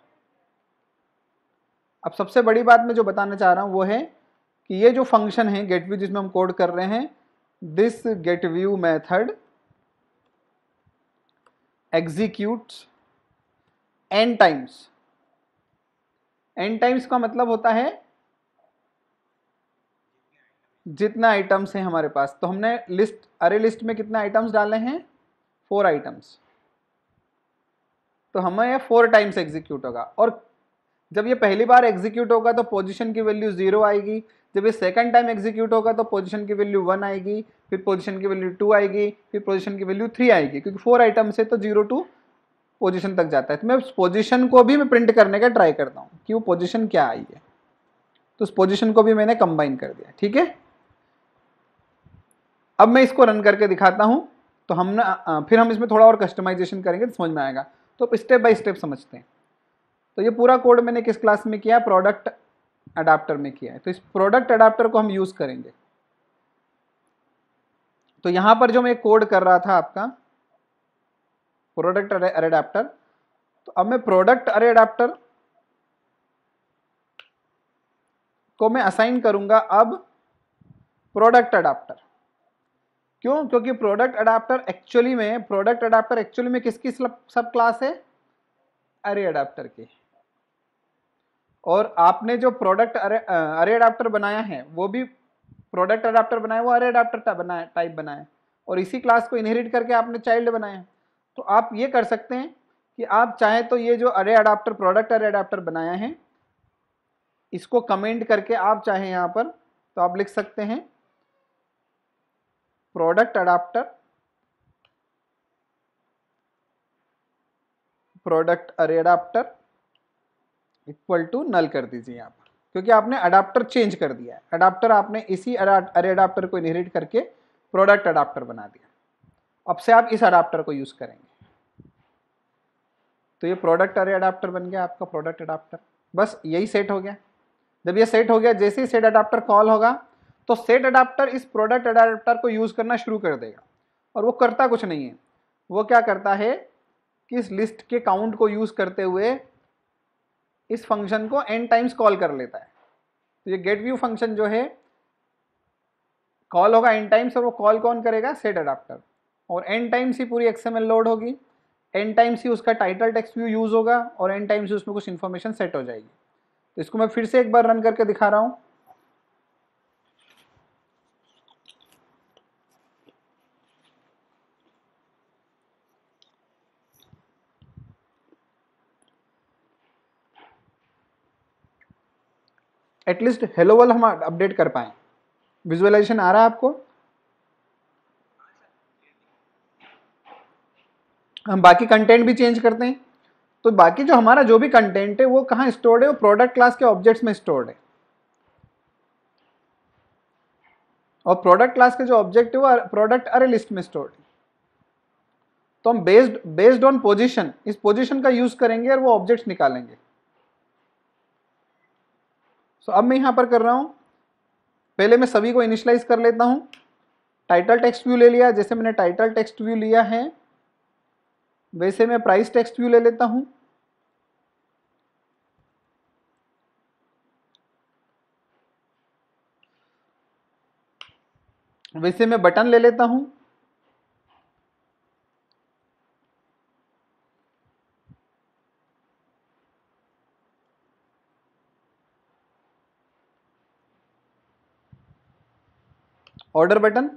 S1: अब सबसे बड़ी बात मैं जो बताना चाह रहा हूं वो है कि ये जो फंक्शन है गेट व्यू, जिसमें हम कोड कर रहे हैं, this gate view method executes n times. n times का मतलब होता है जितना आइटम्स हैं हमारे पास। तो हमने लिस्ट, अरे लिस्ट में कितने आइटम्स डाले हैं, 4 आइटम्स, तो हमें ये 4 टाइम्स एग्जीक्यूट होगा। और जब ये पहली बार एग्जीक्यूट होगा तो पोजीशन की वैल्यू 0 आएगी। जब ये सेकंड टाइम एग्जीक्यूट होगा तो पोजीशन की वैल्यू 1 आएगी, फिर पोजीशन की वैल्यू 2 आएगी, फिर पोजीशन की वैल्यू 3 आएगी, क्योंकि 4 आइटम्स है तो 0 टू पोजीशन तक जाता है। तो मैं उस पोजीशन को भी मैं प्रिंट करने का ट्राई करता हूँ कि वो पोजीशन क्या आई है, तो उस पोजीशन को भी मैंने कंबाइन कर दिया। ठीक है, अब मैं इसको रन करके दिखाता हूं, तो फिर हम इसमें थोड़ा और कस्टमाइजेशन करेंगे तो समझ में आएगा। तो स्टेप बाय स्टेप समझते हैं। तो ये पूरा कोड मैंने किस क्लास में किया, प्रोडक्ट अडाप्टर में किया है। तो इस प्रोडक्ट अडाप्टर को हम यूज करेंगे। तो यहां पर जो मैं कोड कर रहा था आपका प्रोडक्ट अरे अडाप्टर, तो अब मैं प्रोडक्ट अरे अडाप्टर को मैं असाइन करूंगा अब प्रोडक्ट अडाप्टर। क्यों? क्योंकि प्रोडक्ट अडाप्टर एक्चुअली में किसकी सब क्लास है, अरे अडाप्टर की। और आपने जो प्रोडक्ट अरे अडाप्टर बनाया है वो भी प्रोडक्ट अडाप्टर बनाया, वो अरे अडाप्टर टाइप बनाया, और इसी क्लास को इनहेरिट करके आपने चाइल्ड बनाया। तो आप ये कर सकते हैं कि आप चाहें तो ये जो अरे अडाप्टर, प्रोडक्ट अरे अडाप्टर बनाया है, इसको कमेंट करके आप चाहें यहां पर तो आप लिख सकते हैं प्रोडक्ट अडाप्टर प्रोडक्ट अरे अडाप्टर इक्वल टू नल कर दीजिए यहाँ पर, क्योंकि आपने अडाप्टर चेंज कर दिया है। अडाप्टर आपने इसी अरे अडाप्टर को इनहेरिट करके प्रोडक्ट अडाप्टर बना दिया। अब से आप इस अडाप्टर को यूज करेंगे, तो ये प्रोडक्ट अरे अडाप्टर बन गया आपका प्रोडक्ट अडाप्टर। बस यही सेट हो गया। जब ये सेट हो गया, जैसे ही सेट अडाप्टर कॉल होगा तो सेट अडाप्टर इस प्रोडक्ट अडाप्टर को यूज करना शुरू कर देगा। और वो करता कुछ नहीं है, वो क्या करता है कि इस लिस्ट के काउंट को यूज करते हुए इस फंक्शन को n टाइम्स कॉल कर लेता है। तो ये गेट व्यू फंक्शन जो है कॉल होगा n टाइम्स, और वो कॉल कौन करेगा? Set adapter. और n टाइम्स ही पूरी XML लोड होगी, n टाइम्स ही उसका टाइटल टेक्स्ट व्यू यूज होगा, और n टाइम्स ही उसमें कुछ इन्फॉर्मेशन सेट हो जाएगी। तो इसको मैं फिर से एक बार रन करके दिखा रहा हूं। एटलीस्ट हेलो वर्ल्ड हम अपडेट कर पाए। विजुअलाइजेशन आ रहा है आपको? हम बाकी कंटेंट भी चेंज करते हैं, तो बाकी जो हमारा जो भी कंटेंट है वो कहाँ स्टोर्ड है? वो प्रोडक्ट क्लास के ऑब्जेक्ट्स में स्टोर्ड है। और प्रोडक्ट क्लास के जो ऑब्जेक्ट है वो प्रोडक्ट अरे लिस्ट में स्टोर्ड है। तो हम बेस्ड ऑन पोजीशन, इस पोजीशन का यूज करेंगे और वो ऑब्जेक्ट्स निकालेंगे। सो अब मैं यहां पर कर रहा हूं, पहले मैं सभी को इनिशियलाइज कर लेता हूं। टाइटल टेक्स्ट व्यू ले लिया, जैसे मैंने टाइटल टेक्स्ट व्यू लिया है वैसे मैं प्राइस टेक्स्ट व्यू ले लेता हूं। वैसे मैं बटन ले लेता हूं। ऑर्डर बटन,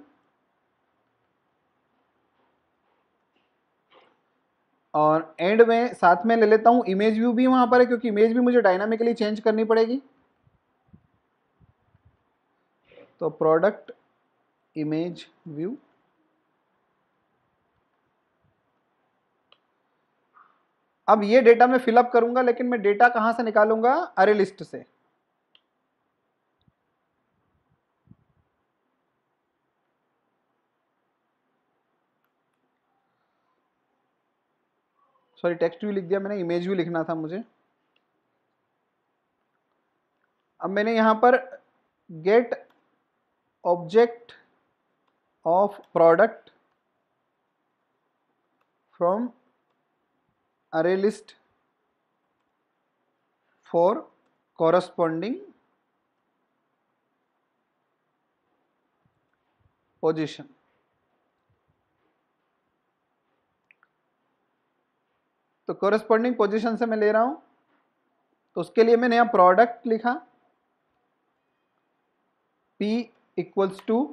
S1: और एंड में साथ में ले लेता हूं इमेज व्यू भी वहां पर है, क्योंकि इमेज भी मुझे डायनामिकली चेंज करनी पड़ेगी। तो प्रोडक्ट इमेज व्यू, अब ये डेटा मैं फिलअप करूंगा, लेकिन मैं डेटा कहां से निकालूंगा? अरे लिस्ट से। सॉरी, टेक्स्ट व्यू लिख दिया मैंने, इमेज व्यू लिखना था मुझे। अब मैंने यहां पर get object of product from array list for corresponding position. तो कॉरस्पॉन्डिंग पोजीशन से मैं ले रहा हूं, तो उसके लिए मैंने यहां प्रोडक्ट लिखा, P equals to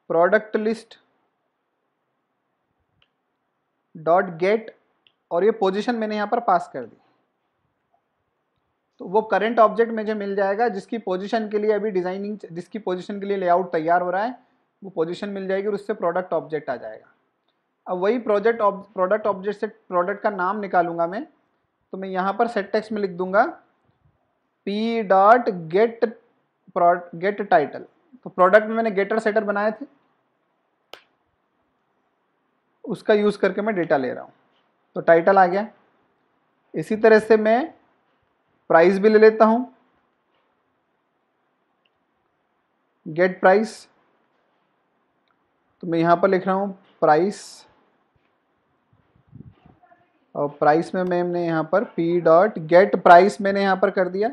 S1: product list dot get, और ये पोजीशन मैंने यहां पर पास कर दी। तो वो करंट ऑब्जेक्ट मुझे मिल जाएगा जिसकी पोजीशन के लिए अभी डिजाइनिंग, जिसकी पोजीशन के लिए लेआउट तैयार हो रहा है, वो पोजीशन मिल जाएगी और उससे प्रोडक्ट ऑब्जेक्ट आ जाएगा। अब वही प्रोडक्ट ऑब्जेक्ट से प्रोडक्ट का नाम निकालूंगा मैं, तो मैं यहाँ पर सेट टेक्स्ट में लिख दूंगा p डॉट गेट टाइटल। तो प्रोडक्ट में मैंने गेटर सेटर बनाए थे, उसका यूज करके मैं डेटा ले रहा हूँ, तो टाइटल आ गया। इसी तरह से मैं प्राइस भी ले लेता हूँ, गेट प्राइस। तो मैं यहाँ पर लिख रहा हूँ प्राइस, और प्राइस में मैंने यहाँ पर p डॉट गेट प्राइस मैंने यहाँ पर कर दिया,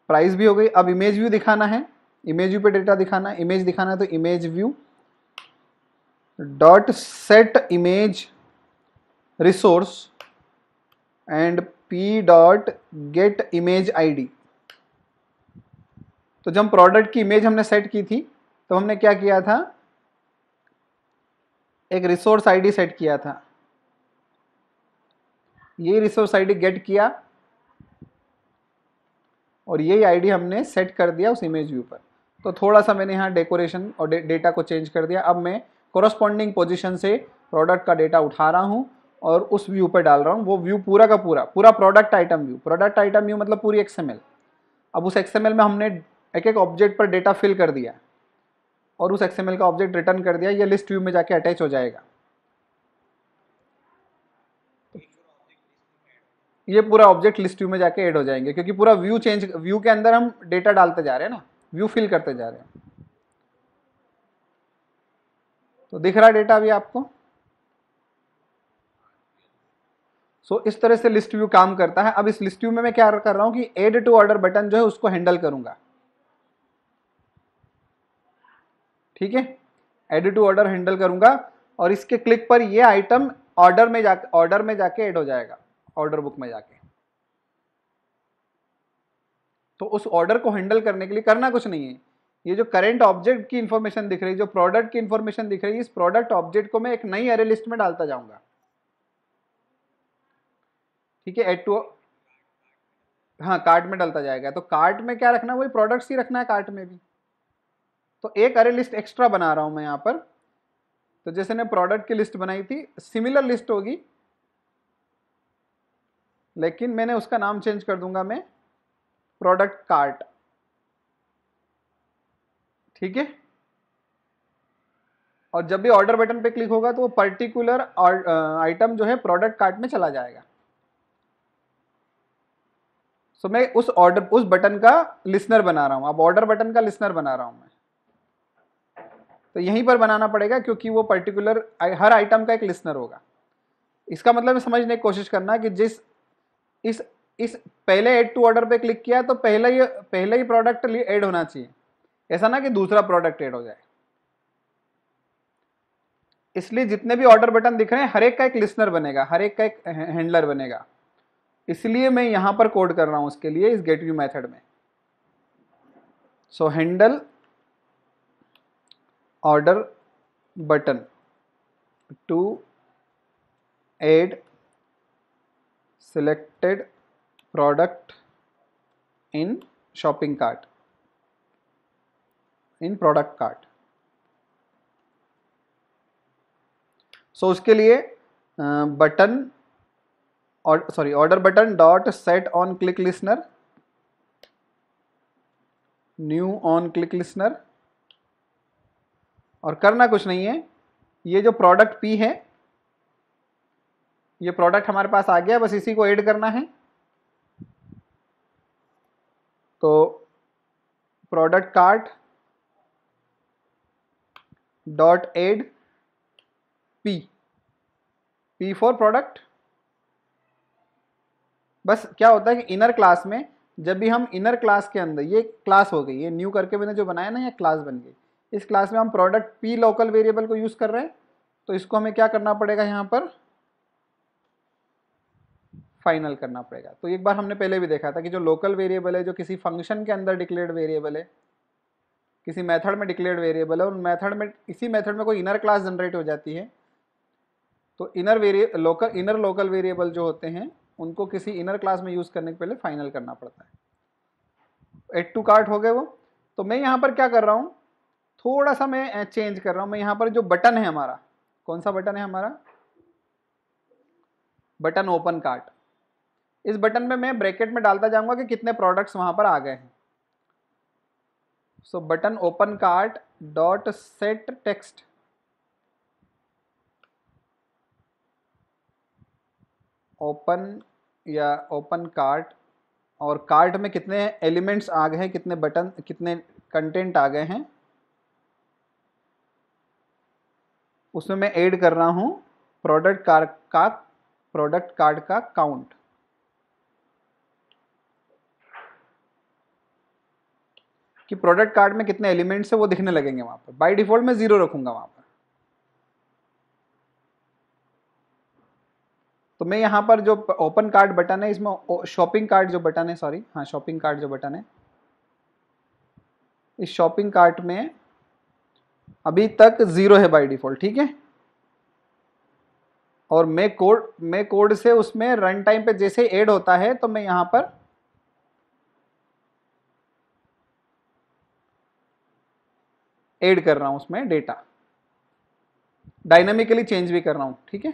S1: प्राइस भी हो गई। अब इमेज व्यू दिखाना है, इमेज व्यू पे डेटा दिखाना है, इमेज दिखाना है, तो image view dot set image resource and p dot gate image ID. तो जब प्रोडक्ट की इमेज हमने सेट की थी तो हमने क्या किया था? एक रिसोर्स आईडी सेट किया था, ये रिसोर्स आईडी गेट किया और यही आईडी हमने सेट कर दिया उस इमेज व्यू पर। तो थोड़ा सा मैंने यहाँ डेकोरेशन और डेटा को चेंज कर दिया। अब मैं कोरस्पॉन्डिंग पोजीशन से प्रोडक्ट का डेटा उठा रहा हूँ और उस व्यू पे डाल रहा हूँ। वो व्यू पूरा का पूरा पूरा product item view, product item view मतलब पूरी XML। अब उस XML में हमने एक एक ऑब्जेक्ट पर डेटा फिल कर दिया और उस XML का ऑब्जेक्ट रिटर्न कर दिया, ये लिस्ट व्यू में जाके अटैच हो जाएगा। ये पूरा ऑब्जेक्ट लिस्ट व्यू में जाके ऐड हो जाएंगे, क्योंकि पूरा व्यू चेंज, व्यू के अंदर हम डेटा डालते जा रहे हैं ना, व्यू फिल करते जा रहे हैं। तो दिख रहा डेटा अभी आपको। इस तरह से लिस्ट व्यू काम करता है। अब इस लिस्ट व्यू में मैं क्या कर रहा हूं कि एड टू ऑर्डर बटन जो है उसको हैंडल करूंगा। ठीक है, एड टू ऑर्डर हैंडल करूंगा और इसके क्लिक पर ये आइटम ऑर्डर में जाके ऐड हो जाएगा, ऑर्डर बुक में जाके। तो उस ऑर्डर को हैंडल करने के लिए करना कुछ नहीं है। ये जो करंट ऑब्जेक्ट की इंफॉर्मेशन दिख रही है, जो प्रोडक्ट की इंफॉर्मेशन दिख रही है, इस प्रोडक्ट ऑब्जेक्ट को मैं एक नई अरे लिस्ट में डालता जाऊंगा। ठीक है, एड टू, हाँ कार्ट में डालता जाएगा। तो कार्ट में क्या रखना है, वही प्रोडक्ट्स ही रखना है कार्ट में भी। तो एक अरे लिस्ट एक्स्ट्रा बना रहा हूं मैं यहाँ पर। तो जैसे ने प्रोडक्ट की लिस्ट बनाई थी, सिमिलर लिस्ट होगी, लेकिन मैंने उसका नाम चेंज कर दूंगा मैं प्रोडक्ट कार्ट। ठीक है, और जब भी ऑर्डर बटन पे क्लिक होगा तो वो पर्टिकुलर आइटम जो है प्रोडक्ट कार्ट में चला जाएगा। मैं उस बटन का लिसनर बना रहा हूं। अब ऑर्डर बटन का लिसनर बना रहा हूं मैं। तो यहीं पर बनाना पड़ेगा, क्योंकि वो पर्टिकुलर हर आइटम का एक लिसनर होगा। इसका मतलब समझने की कोशिश करना कि जिस इस पहले ऐड टू ऑर्डर पे क्लिक किया तो पहले ही प्रोडक्ट ऐड होना चाहिए, ऐसा ना कि दूसरा प्रोडक्ट ऐड हो जाए। इसलिए जितने भी ऑर्डर बटन दिख रहे हैं हर एक का एक लिसनर बनेगा, हर एक का एक हैंडलर बनेगा। इसलिए मैं यहां पर कोड कर रहा हूं उसके लिए इस गेट व्यू मेथड में। Handle order button to add selected product in shopping cart, in product cart। उसके लिए बटन और order button dot set on click listener, new on click listener. और करना कुछ नहीं है, ये जो प्रोडक्ट P है, ये प्रोडक्ट हमारे पास आ गया, बस इसी को ऐड करना है। तो product cart dot add P for product. बस क्या होता है कि इनर क्लास में, जब भी हम इनर क्लास के अंदर, ये क्लास हो गई, ये न्यू करके मैंने जो बनाया ना, ये क्लास बन गई। इस क्लास में हम प्रोडक्ट P लोकल वेरिएबल को यूज कर रहे हैं। तो इसको हमें क्या करना पड़ेगा, यहाँ पर फाइनल करना पड़ेगा। तो एक बार हमने पहले भी देखा था कि जो लोकल वेरिएबल है, जो किसी फंक्शन के अंदर डिक्लेयर्ड वेरिएबल है, किसी मेथड में डिक्लेयर्ड वेरिएबल है, उन मेथड में, इसी मेथड में कोई इनर क्लास जनरेट हो जाती है। तो इनर लोकल वेरिएबल जो होते हैं उनको किसी इनर क्लास में यूज करने के पहले फाइनल करना पड़ता है। एड टू कार्ट हो गए वो। तो मैं यहाँ पर क्या कर रहा हूँ, थोड़ा सा मैं चेंज कर रहा हूँ। मैं यहाँ पर जो बटन है हमारा, कौन सा बटन है हमारा, बटन ओपन कार्ट। इस बटन में मैं ब्रैकेट में डालता जाऊंगा कि कितने प्रोडक्ट्स वहां पर आ गए हैं। Button open cart dot set text, open या ओपन कार्ट, और कार्ट में कितने एलिमेंट्स आ गए हैं, कितने बटन, कितने कंटेंट आ गए हैं, उसमें मैं ऐड कर रहा हूं प्रोडक्ट कार्ड का काउंट। कि प्रोडक्ट कार्ड में कितने एलिमेंट्स है वो दिखने लगेंगे वहां पर। बाय डिफॉल्ट मैं 0 रखूंगा वहां पर। तो मैं यहाँ पर जो ओपन कार्ट बटन है, इसमें शॉपिंग कार्ट जो बटन है, सॉरी हाँ शॉपिंग कार्ट जो बटन है, इस शॉपिंग कार्ट में अभी तक 0 है बाय डिफॉल्ट। ठीक है, और मैं कोड से उसमें रन टाइम पे जैसे ऐड होता है तो मैं यहाँ पर ऐड कर रहा हूं उसमें डेटा, डायनामिकली चेंज भी कर रहा हूं। ठीक है,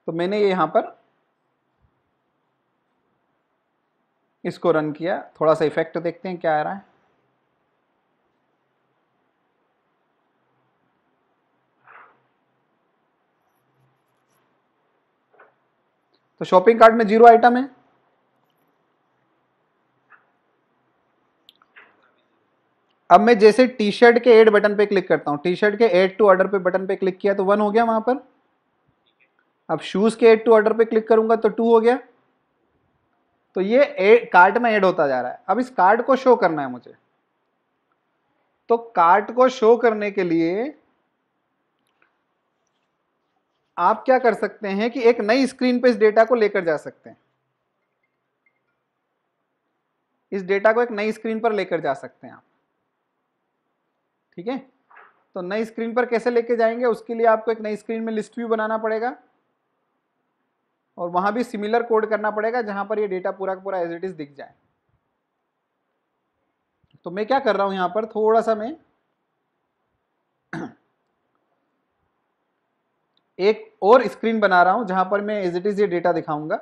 S1: तो मैंने ये यहाँ पर इसको रन किया, थोड़ा सा इफेक्ट देखते हैं क्या आ रहा है। तो शॉपिंग कार्ट में 0 आइटम है। अब मैं जैसे टी शर्ट के ऐड बटन पे क्लिक करता हूं, टी शर्ट के ऐड टू ऑर्डर पे बटन पे क्लिक किया तो 1 हो गया वहां पर। अब शूज के ऐड टू ऑर्डर पे क्लिक करूंगा तो 2 हो गया। तो ये कार्ट में ऐड होता जा रहा है। अब इस कार्ट को शो करना है मुझे, तो कार्ट को शो करने के लिए आप क्या कर सकते हैं कि एक नई स्क्रीन पे इस डेटा को लेकर जा सकते हैं। इस डेटा को एक नई स्क्रीन पर लेकर जा सकते हैं आप, ठीक है। तो नई स्क्रीन पर कैसे लेके जाएंगे, उसके लिए आपको एक नई स्क्रीन में लिस्ट व्यू बनाना पड़ेगा और वहां भी सिमिलर कोड करना पड़ेगा जहां पर ये डेटा पूरा का पूरा एज इट इज दिख जाए। तो मैं क्या कर रहा हूं यहां पर, थोड़ा सा मैं एक और स्क्रीन बना रहा हूं जहां पर मैं एज इट इज ये डेटा दिखाऊंगा।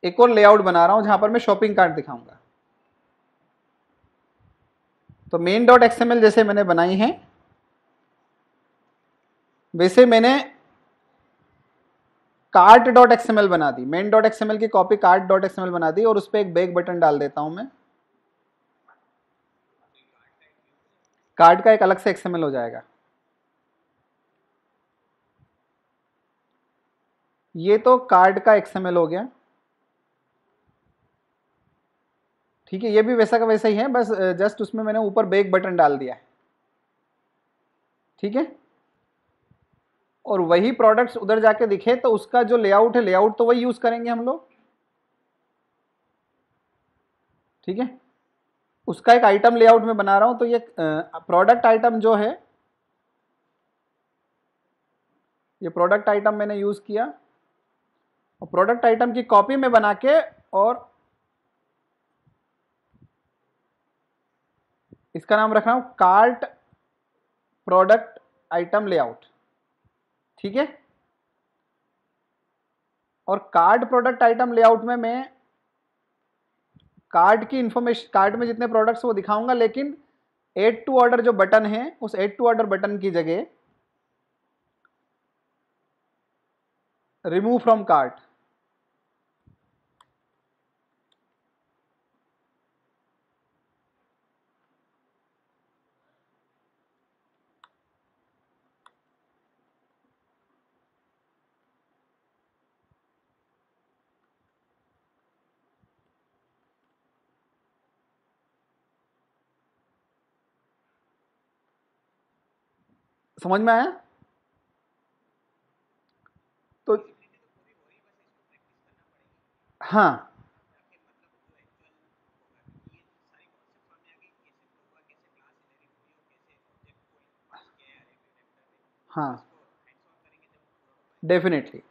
S1: एक और लेआउट बना रहा हूं जहां पर मैं शॉपिंग कार्ट दिखाऊंगा। तो main.xml जैसे मैंने बनाई है वैसे मैंने cart.xml बना दी। main.xml की कॉपी cart.xml बना दी और उस पर एक बैक बटन डाल देता हूं मैं। कार्ट का एक अलग से XML हो जाएगा। ये तो कार्ड का XML हो गया, ठीक है। ये भी वैसा का वैसा ही है, बस जस्ट उसमें मैंने ऊपर बैक बटन डाल दिया है, ठीक है। और वही प्रोडक्ट्स उधर जाके दिखे तो उसका जो लेआउट है, लेआउट तो वही यूज करेंगे हम लोग, ठीक है। उसका एक आइटम लेआउट में बना रहा हूं। तो ये प्रोडक्ट आइटम जो है, ये प्रोडक्ट आइटम मैंने यूज किया और प्रोडक्ट आइटम की कॉपी में बना के और इसका नाम रख रहा हूं कार्ट प्रोडक्ट आइटम लेआउट, ठीक है। और कार्ट प्रोडक्ट आइटम लेआउट में मैं कार्ट की इंफॉर्मेशन, कार्ट में जितने प्रोडक्ट्स वो दिखाऊंगा, लेकिन एड टू ऑर्डर जो बटन है उस एड टू ऑर्डर बटन की जगह रिमूव फ्रॉम कार्ट, समझ में आया। तो हाँ, हाँ डेफिनेटली।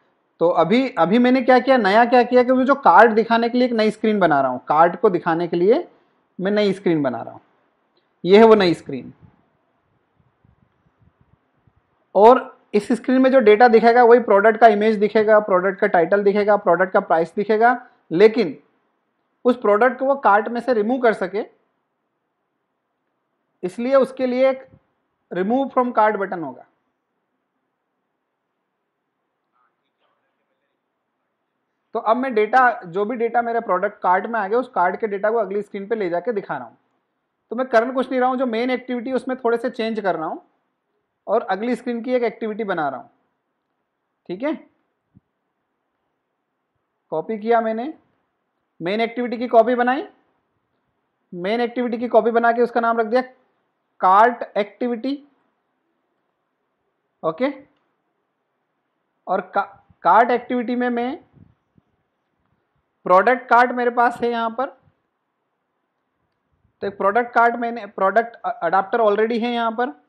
S1: तो अभी अभी मैंने क्या किया, नया क्या किया कि मैं जो कार्ड दिखाने के लिए एक नई स्क्रीन बना रहा हूं, कार्ड को दिखाने के लिए मैं नई स्क्रीन बना रहा हूं। ये है वो नई स्क्रीन, और इस स्क्रीन में जो डेटा दिखेगा वही प्रोडक्ट का इमेज दिखेगा, प्रोडक्ट का टाइटल दिखेगा, प्रोडक्ट का प्राइस दिखेगा। लेकिन उस प्रोडक्ट को वो कार्ट में से रिमूव कर सके, इसलिए उसके लिए एक रिमूव फ्रॉम कार्ट बटन होगा। तो अब मैं डेटा, जो भी डेटा मेरे प्रोडक्ट कार्ट में आ गया, उस कार्ट के डेटा को अगली स्क्रीन पे ले जाके दिखा रहा हूं। तो मैं कर कुछ नहीं रहा हूं, जो मेन एक्टिविटी उसमें थोड़े से चेंज कर रहा हूं और अगली स्क्रीन की एक एक्टिविटी बना रहा हूं, ठीक है। कॉपी किया मैंने, मेन एक्टिविटी की कॉपी बनाई, मेन एक्टिविटी की कॉपी बना के उसका नाम रख दिया कार्ट एक्टिविटी, ओके। और कार्ट एक्टिविटी में मैं प्रोडक्ट कार्ट मेरे पास है यहां पर, तो एक प्रोडक्ट कार्ट मैंने, प्रोडक्ट अडाप्टर ऑलरेडी है यहां पर।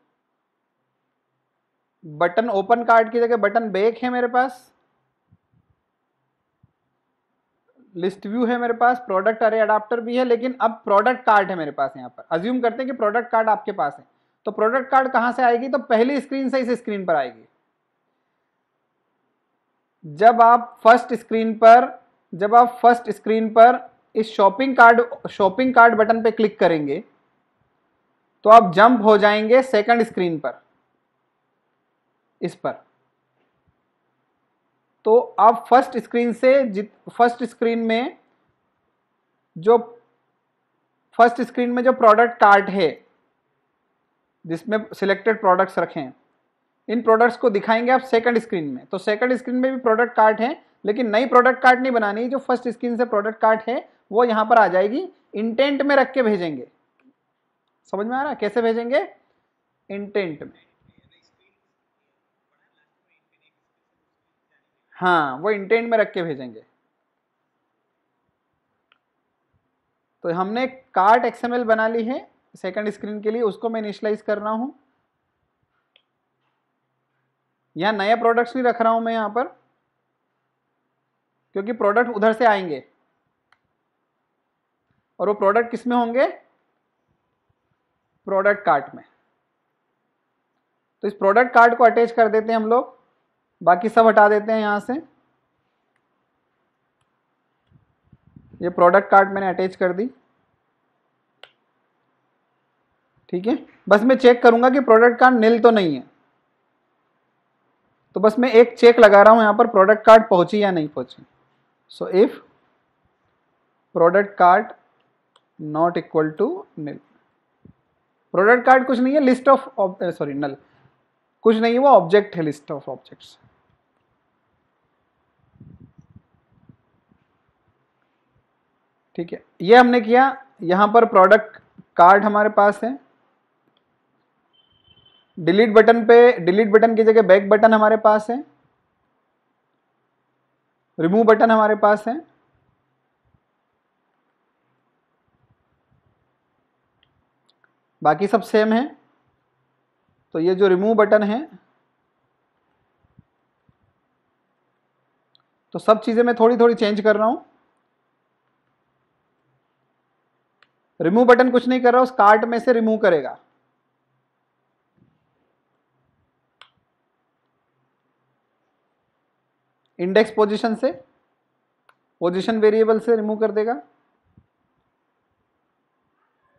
S1: बटन ओपन कार्ट की जगह बटन बैक है मेरे पास, लिस्ट व्यू है मेरे पास, प्रोडक्ट अरे अडाप्टर भी है, लेकिन अब प्रोडक्ट कार्ड है मेरे पास यहां पर। अज्यूम करते हैं कि प्रोडक्ट कार्ड आपके पास है, तो प्रोडक्ट कार्ड कहां से आएगी, तो पहली स्क्रीन से इस स्क्रीन पर आएगी। जब आप फर्स्ट स्क्रीन पर इस शॉपिंग कार्ड बटन पे क्लिक करेंगे तो आप जंप हो जाएंगे सेकंड स्क्रीन पर, इस पर। तो आप फर्स्ट स्क्रीन में जो प्रोडक्ट कार्ट है जिसमें सिलेक्टेड प्रोडक्ट्स रखे हैं, इन प्रोडक्ट्स को दिखाएंगे आप सेकंड स्क्रीन में। तो सेकंड स्क्रीन में भी प्रोडक्ट कार्ट है, लेकिन नई प्रोडक्ट कार्ट नहीं बनानी, जो फर्स्ट स्क्रीन से प्रोडक्ट कार्ट है वो यहां पर आ जाएगी, इंटेंट में रख के भेजेंगे। समझ में आ रहा है कैसे भेजेंगे? इंटेंट में। हाँ, वो इंटेंट में रख के भेजेंगे। तो हमने कार्ट एक्सएमएल बना ली है सेकंड स्क्रीन के लिए, उसको मैं इनिशियलाइज कर रहा हूं। यहां नया प्रोडक्ट्स नहीं रख रहा हूं मैं यहां पर, क्योंकि प्रोडक्ट उधर से आएंगे और वो प्रोडक्ट किस में होंगे? प्रोडक्ट कार्ट में। तो इस प्रोडक्ट कार्ट को अटैच कर देते हैं हम लोग, बाकी सब हटा देते हैं यहां से। ये प्रोडक्ट कार्ट मैंने अटैच कर दी, ठीक है। बस मैं चेक करूंगा कि प्रोडक्ट कार्ड नील तो नहीं है, तो बस मैं एक चेक लगा रहा हूं यहां पर, प्रोडक्ट कार्ड पहुंची या नहीं पहुंची। So if product card not equal to nil, product card कुछ नहीं है, लिस्ट ऑफ सॉरी नल कुछ नहीं है, वो ऑब्जेक्ट है, लिस्ट ऑफ ऑब्जेक्ट्स। ठीक है, ये हमने किया। यहां पर प्रोडक्ट कार्ड हमारे पास है, डिलीट बटन की जगह बैक बटन हमारे पास है, रिमूव बटन हमारे पास है, बाकी सब सेम है। तो ये जो रिमूव बटन है, तो सब चीजें मैं थोड़ी थोड़ी चेंज कर रहा हूं। रिमूव बटन कुछ नहीं कर रहा, उस कार्ट में से रिमूव करेगा। इंडेक्स पोजीशन से, पोजीशन वेरिएबल से रिमूव कर देगा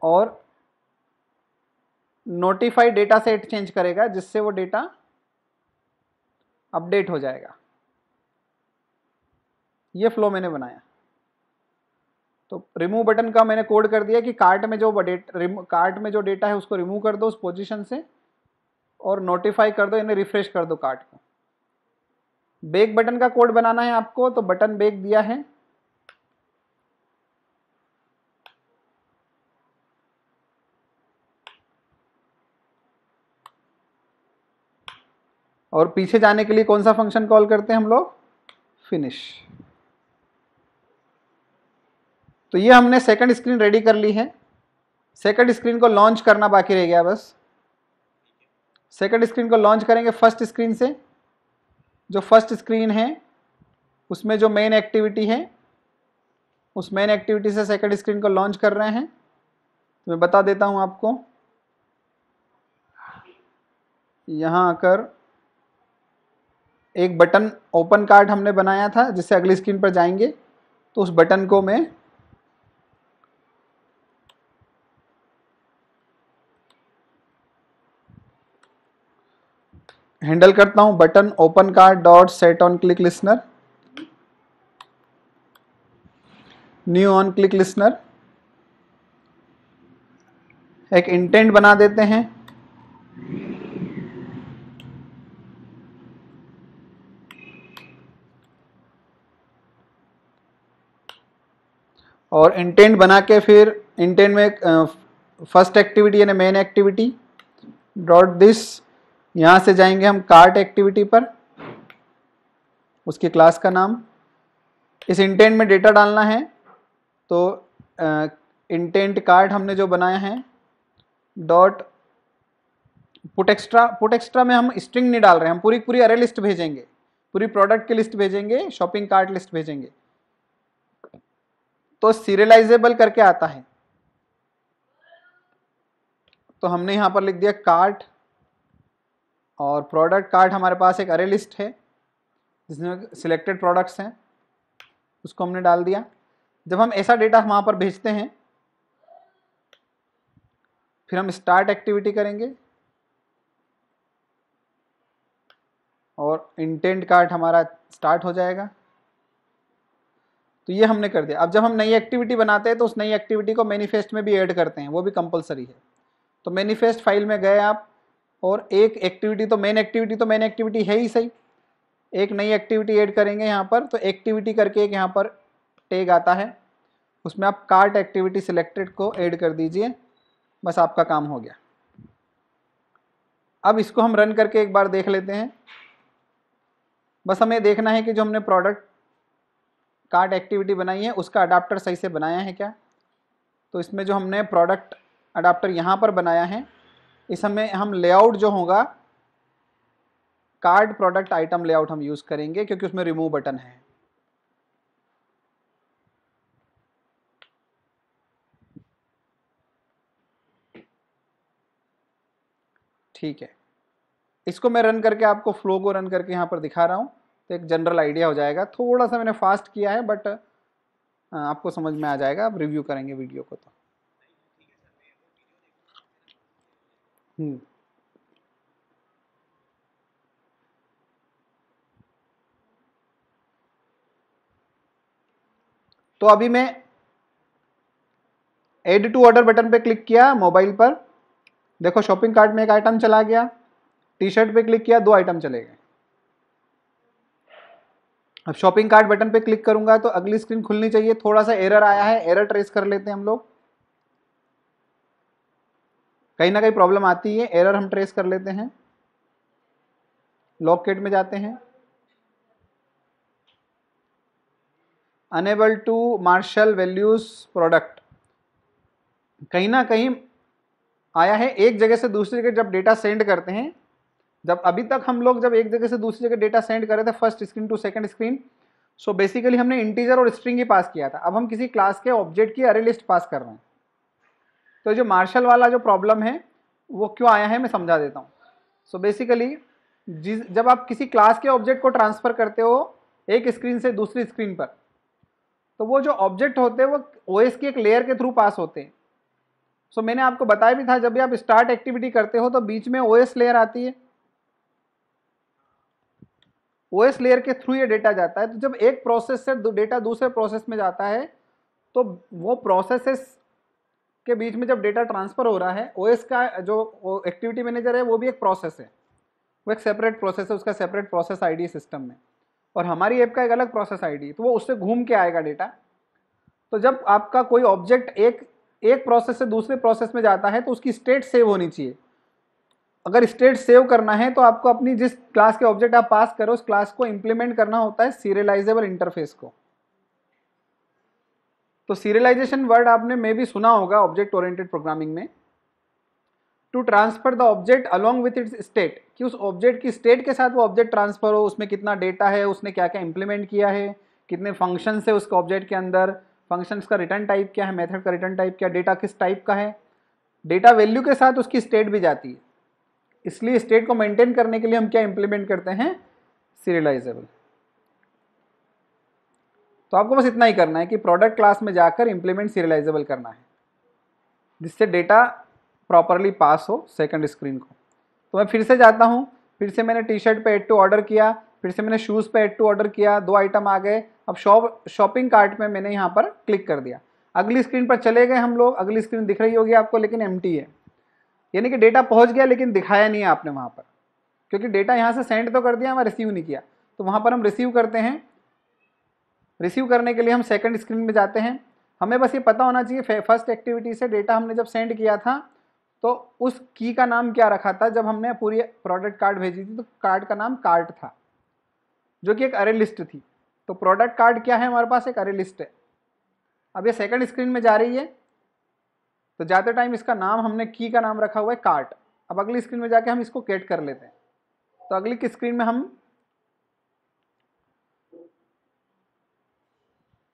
S1: और नोटिफाई डेटा सेट चेंज करेगा, जिससे वो डेटा अपडेट हो जाएगा। ये फ्लो मैंने बनाया। तो रिमूव बटन का मैंने कोड कर दिया कि कार्ट में जो डेटा है उसको रिमूव कर दो उस पोजीशन से, और नोटिफाई कर दो, यानी रिफ्रेश कर दो कार्ट को। बैक बटन का कोड बनाना है आपको, तो बटन बैक दिया है, और पीछे जाने के लिए कौन सा फंक्शन कॉल करते हैं हम लोग? फिनिश। तो ये हमने सेकंड स्क्रीन रेडी कर ली है। सेकंड स्क्रीन को लॉन्च करना बाकी रह गया बस। सेकंड स्क्रीन को लॉन्च करेंगे फर्स्ट स्क्रीन से। जो फर्स्ट स्क्रीन है उसमें जो मेन एक्टिविटी है, उस मेन एक्टिविटी से सेकंड स्क्रीन को लॉन्च कर रहे हैं। तो मैं बता देता हूं आपको, यहां आकर एक बटन ओपन कार्ड हमने बनाया था जिससे अगली स्क्रीन पर जाएंगे, तो उस बटन को मैं हैंडल करता हूं, button open card dot set on click listener, new on click listener. एक इंटेंट बना देते हैं, और इंटेंट बना के फिर इंटेंट में फर्स्ट एक्टिविटी यानी मेन एक्टिविटी डॉट दिस, यहां से जाएंगे हम कार्ट एक्टिविटी पर, उसकी क्लास का नाम। इस इंटेंट में डेटा डालना है, तो इंटेंट कार्ट हमने जो बनाया है डॉट पुट एक्स्ट्रा में हम स्ट्रिंग नहीं डाल रहे हैं, हम पूरी पूरी अरे लिस्ट भेजेंगे, पूरी प्रोडक्ट की लिस्ट भेजेंगे, शॉपिंग कार्ट लिस्ट भेजेंगे। तो सीरियलाइजेबल करके आता है, तो हमने यहां पर लिख दिया कार्ट, और प्रोडक्ट कार्ट हमारे पास एक अरे लिस्ट है, जिसमें सिलेक्टेड प्रोडक्ट्स हैं, उसको हमने डाल दिया। जब हम ऐसा डेटा वहाँ पर भेजते हैं, फिर हम स्टार्ट एक्टिविटी करेंगे और इंटेंट कार्ट हमारा स्टार्ट हो जाएगा। तो ये हमने कर दिया। अब जब हम नई एक्टिविटी बनाते हैं तो उस नई एक्टिविटी को मैनिफेस्ट में भी ऐड करते हैं, वो भी कंपलसरी है। तो मैनिफेस्ट फाइल में गए आप, और एक एक्टिविटी तो मेन एक्टिविटी है ही सही, एक नई एक्टिविटी ऐड करेंगे यहाँ पर। तो एक्टिविटी करके एक यहाँ पर टैग आता है, उसमें आप कार्ट एक्टिविटी सिलेक्टेड को ऐड कर दीजिए, बस आपका काम हो गया। अब इसको हम रन करके एक बार देख लेते हैं। बस हमें देखना है कि जो हमने प्रोडक्ट कार्ट एक्टिविटी बनाई है उसका अडाप्टर सही से बनाया है क्या। तो इसमें जो हमने प्रोडक्ट अडाप्टर यहाँ पर बनाया है, इसमें हम लेआउट जो होगा कार्ड प्रोडक्ट आइटम लेआउट हम यूज करेंगे, क्योंकि उसमें रिमूव बटन है। ठीक है, इसको मैं रन करके आपको फ्लो को रन करके यहाँ पर दिखा रहा हूँ, तो एक जनरल आइडिया हो जाएगा। थोड़ा सा मैंने फास्ट किया है, बट आपको समझ में आ जाएगा। आप रिव्यू करेंगे वीडियो को तो। तो अभी मैं एड टू ऑर्डर बटन पे क्लिक किया मोबाइल पर, देखो शॉपिंग कार्ट में एक आइटम चला गया। टी शर्ट पे क्लिक किया, 2 आइटम चले गए। अब शॉपिंग कार्ट बटन पे क्लिक करूंगा तो अगली स्क्रीन खुलनी चाहिए। थोड़ा सा एरर आया है, एरर ट्रेस कर लेते हैं हम लोग। कहीं ना कहीं प्रॉब्लम आती है, एरर हम ट्रेस कर लेते हैं। लॉग किट में जाते हैं, unable to marshal values product, कहीं ना कहीं आया है। एक जगह से दूसरी जगह जब डेटा सेंड करते हैं, जब अभी तक हम लोग जब एक जगह से दूसरी जगह डेटा सेंड कर रहे थे, first screen to second screen, so basically हमने इंटीजर और स्ट्रिंग ही पास किया था। अब हम किसी क्लास के ऑब्जेक्ट की अरे लिस्ट पास कर रहे हैं। तो जो मार्शल वाला जो प्रॉब्लम है वो क्यों आया है मैं समझा देता हूँ। सो बेसिकली जब आप किसी क्लास के ऑब्जेक्ट को ट्रांसफर करते हो एक स्क्रीन से दूसरी स्क्रीन पर, तो वो जो ऑब्जेक्ट होते हैं वो ओएस की एक लेयर के थ्रू पास होते हैं। सो मैंने आपको बताया भी था, जब भी आप स्टार्ट एक्टिविटी करते हो तो बीच में ओएस लेयर आती है, ओएस लेयर के थ्रू ये डेटा जाता है। तो जब एक प्रोसेस से डेटा दूसरे प्रोसेस में जाता है, तो वो प्रोसेसेस के बीच में जब डेटा ट्रांसफर हो रहा है, ओएस का जो एक्टिविटी मैनेजर है वो भी एक प्रोसेस है, वो एक सेपरेट प्रोसेस है, उसका सेपरेट प्रोसेस आईडी सिस्टम में, और हमारी ऐप का एक अलग प्रोसेस आईडी, तो वो उससे घूम के आएगा डेटा। तो जब आपका कोई ऑब्जेक्ट एक प्रोसेस से दूसरे प्रोसेस में जाता है तो उसकी स्टेट सेव होनी चाहिए। अगर स्टेट सेव करना है तो आपको अपनी जिस क्लास के ऑब्जेक्ट आप पास करो उस क्लास को इंप्लीमेंट करना होता है सीरियलाइजेबल इंटरफेस को। तो सीरियलाइजेशन वर्ड आपने मे भी सुना होगा ऑब्जेक्ट ओरिएंटेड प्रोग्रामिंग में, to transfer the object along with its state, कि उस ऑब्जेक्ट की स्टेट के साथ वो ऑब्जेक्ट ट्रांसफर हो, उसमें कितना डेटा है, उसने क्या क्या इंप्लीमेंट किया है, कितने फंक्शन है उसके ऑब्जेक्ट के अंदर, फंक्शंस का रिटर्न टाइप क्या है, मेथड का रिटर्न टाइप क्या, डेटा किस टाइप का है, डेटा वैल्यू के साथ उसकी स्टेट भी जाती है। इसलिए स्टेट को मेंटेन करने के लिए हम क्या इंप्लीमेंट करते हैं, सीरियलाइजेबल। तो आपको बस इतना ही करना है कि प्रोडक्ट क्लास में जाकर इंप्लीमेंट सीरियलाइजेबल करना है, जिससे डेटा प्रॉपरली पास हो सेकंड स्क्रीन को। तो मैं फिर से जाता हूँ, फिर से मैंने टी शर्ट पे ऐड टू ऑर्डर किया, फिर से मैंने शूज़ पे ऐड टू ऑर्डर किया, 2 आइटम आ गए। अब शॉपिंग कार्ट में मैंने यहाँ पर क्लिक कर दिया, अगली स्क्रीन पर चले गए हम लोग। अगली स्क्रीन दिख रही होगी आपको, लेकिन एम्प्टी है, यानी कि डेटा पहुँच गया लेकिन दिखाया नहीं है आपने वहाँ पर, क्योंकि डेटा यहाँ से सेंड तो कर दिया, मैं रिसीव नहीं किया। तो वहाँ पर हम रिसीव करते हैं। रिसीव करने के लिए हम सेकंड स्क्रीन में जाते हैं। हमें बस ये पता होना चाहिए फर्स्ट एक्टिविटी से डेटा हमने जब सेंड किया था तो उस की का नाम क्या रखा था। जब हमने पूरी प्रोडक्ट कार्ड भेजी थी तो कार्ड का नाम कार्ट था, जो कि एक अरे लिस्ट थी। तो प्रोडक्ट कार्ड क्या है हमारे पास, एक अरे लिस्ट है। अब ये सेकंड स्क्रीन में जा रही है, तो जाते टाइम इसका नाम हमने की का नाम रखा हुआ है कार्ट। अब अगली स्क्रीन में जाके हम इसको कैट कर लेते हैं। तो अगली की स्क्रीन में हम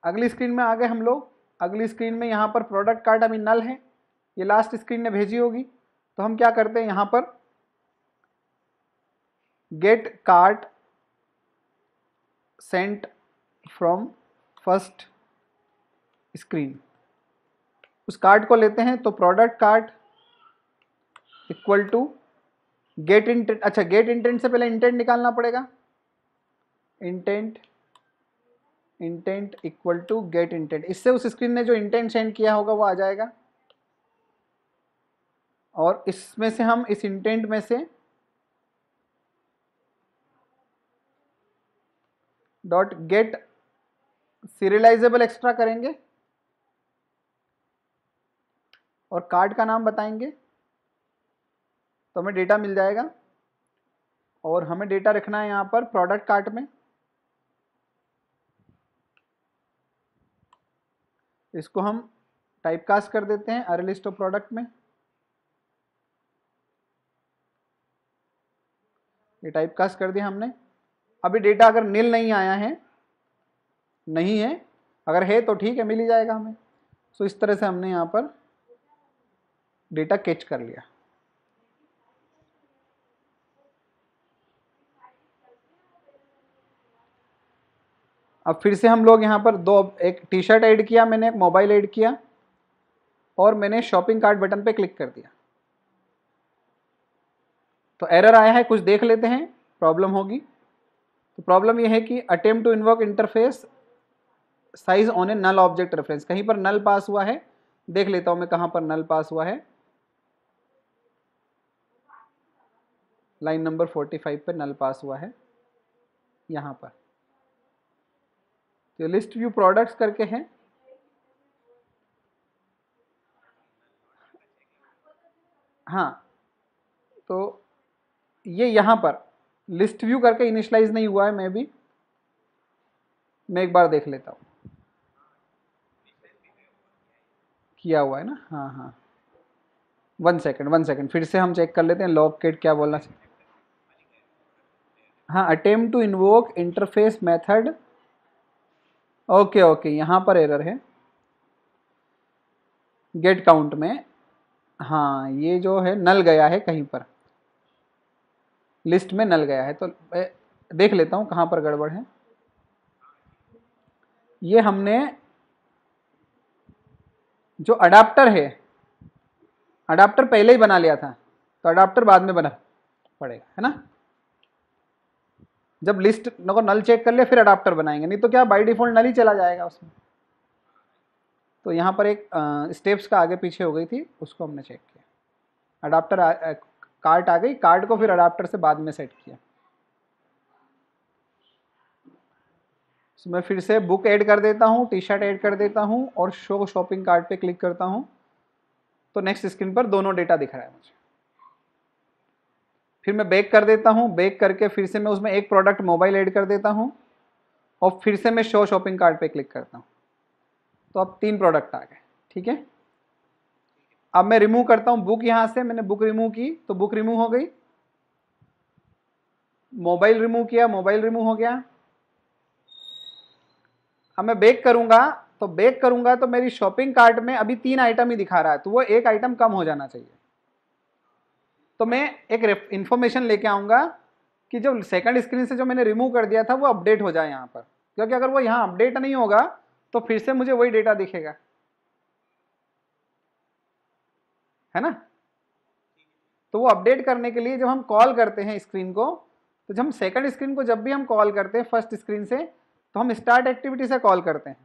S1: अगली स्क्रीन में आ गए हम लोग। अगली स्क्रीन में यहाँ पर प्रोडक्ट कार्ड अभी नल है, ये लास्ट स्क्रीन ने भेजी होगी। तो हम क्या करते हैं, यहाँ पर get cart sent from first screen, उस कार्ड को लेते हैं तो product card equal to get intent. अच्छा, गेट इंटेंट से पहले इंटेंट निकालना पड़ेगा, intent equal to get intent, इससे उस स्क्रीन ने जो इंटेंट सेंड किया होगा वो आ जाएगा, और इसमें से हम इस इंटेंट में से डॉट गेट सीरियलाइजेबल एक्स्ट्रा करेंगे और कार्ड का नाम बताएंगे तो हमें डेटा मिल जाएगा। और हमें डेटा रखना है यहाँ पर प्रोडक्ट कार्ट में, इसको हम टाइपकास्ट कर देते हैं अरे लिस्ट ऑफ प्रोडक्ट में। ये टाइपकास्ट कर दिया हमने। अभी डेटा अगर नील नहीं आया है, नहीं है, अगर है तो ठीक है, मिल ही जाएगा हमें। सो इस तरह से हमने यहाँ पर डेटा कैच कर लिया। अब फिर से हम लोग यहाँ पर एक टी शर्ट ऐड किया मैंने, एक मोबाइल ऐड किया, और मैंने शॉपिंग कार्ट बटन पे क्लिक कर दिया। तो एरर आया है, कुछ देख लेते हैं, प्रॉब्लम होगी। तो प्रॉब्लम यह है कि attempt to invoke interface size on a null object reference, कहीं पर नल पास हुआ है, देख लेता हूं मैं कहां पर नल पास हुआ है। लाइन नंबर 45 पे नल पास हुआ है यहां पर। तो लिस्ट व्यू प्रोडक्ट्स करके है, हाँ, तो ये यहां पर लिस्ट व्यू करके इनिशियलाइज नहीं हुआ है, मैं एक बार देख लेता हूं। किया हुआ है ना, हाँ हाँ, 1 सेकेंड फिर से हम चेक कर लेते हैं लॉग किट क्या बोलना चाहिए। हाँ, attempt to invoke interface method, okay okay, यहाँ पर एरर है गेट काउंट में। हाँ, ये जो है नल गया है कहीं पर, लिस्ट में नल गया है, तो देख लेता हूँ कहाँ पर गड़बड़ है। ये हमने जो अडाप्टर है, अडाप्टर पहले ही बना लिया था, तो अडाप्टर बाद में बना पड़ेगा, है ना। जब लिस्ट को नल चेक कर लिया फिर अडाप्टर बनाएंगे, नहीं तो क्या बाय डिफॉल्ट नल ही चला जाएगा उसमें। तो यहाँ पर एक स्टेप्स का आगे पीछे हो गई थी, उसको हमने चेक किया। अडाप्टर कार्ट आ गई, कार्ड को फिर अडाप्टर से बाद में सेट किया। तो मैं फिर से बुक ऐड कर देता हूँ, टी शर्ट ऐड कर देता हूँ और शो शॉपिंग कार्ट पे क्लिक करता हूँ, तो नेक्स्ट स्क्रीन पर दोनों डेटा दिख रहा है मुझे। फिर मैं बैक कर देता हूँ, बैक करके फिर से मैं उसमें एक प्रोडक्ट मोबाइल ऐड कर देता हूँ और फिर से मैं शो शॉपिंग कार्ट पे क्लिक करता हूँ, तो अब 3 प्रोडक्ट आ गए, ठीक है। अब मैं रिमूव करता हूँ बुक, यहाँ से मैंने बुक रिमूव की तो बुक रिमूव हो गई, मोबाइल रिमूव किया, मोबाइल रिमूव हो गया। अब मैं बैक करूंगा तो मेरी शॉपिंग कार्ट में अभी 3 आइटम ही दिखा रहा है, तो वो एक आइटम कम हो जाना चाहिए। तो मैं एक इंफॉर्मेशन लेके आऊंगा कि जो सेकंड स्क्रीन से जो मैंने रिमूव कर दिया था वो अपडेट हो जाए यहाँ पर, क्योंकि अगर वो यहाँ अपडेट नहीं होगा तो फिर से मुझे वही डेटा दिखेगा, है ना। तो वो अपडेट करने के लिए जब हम कॉल करते हैं स्क्रीन को, तो जब हम सेकंड स्क्रीन को जब भी हम कॉल करते हैं फर्स्ट स्क्रीन से, तो हम स्टार्ट एक्टिविटी से कॉल करते हैं।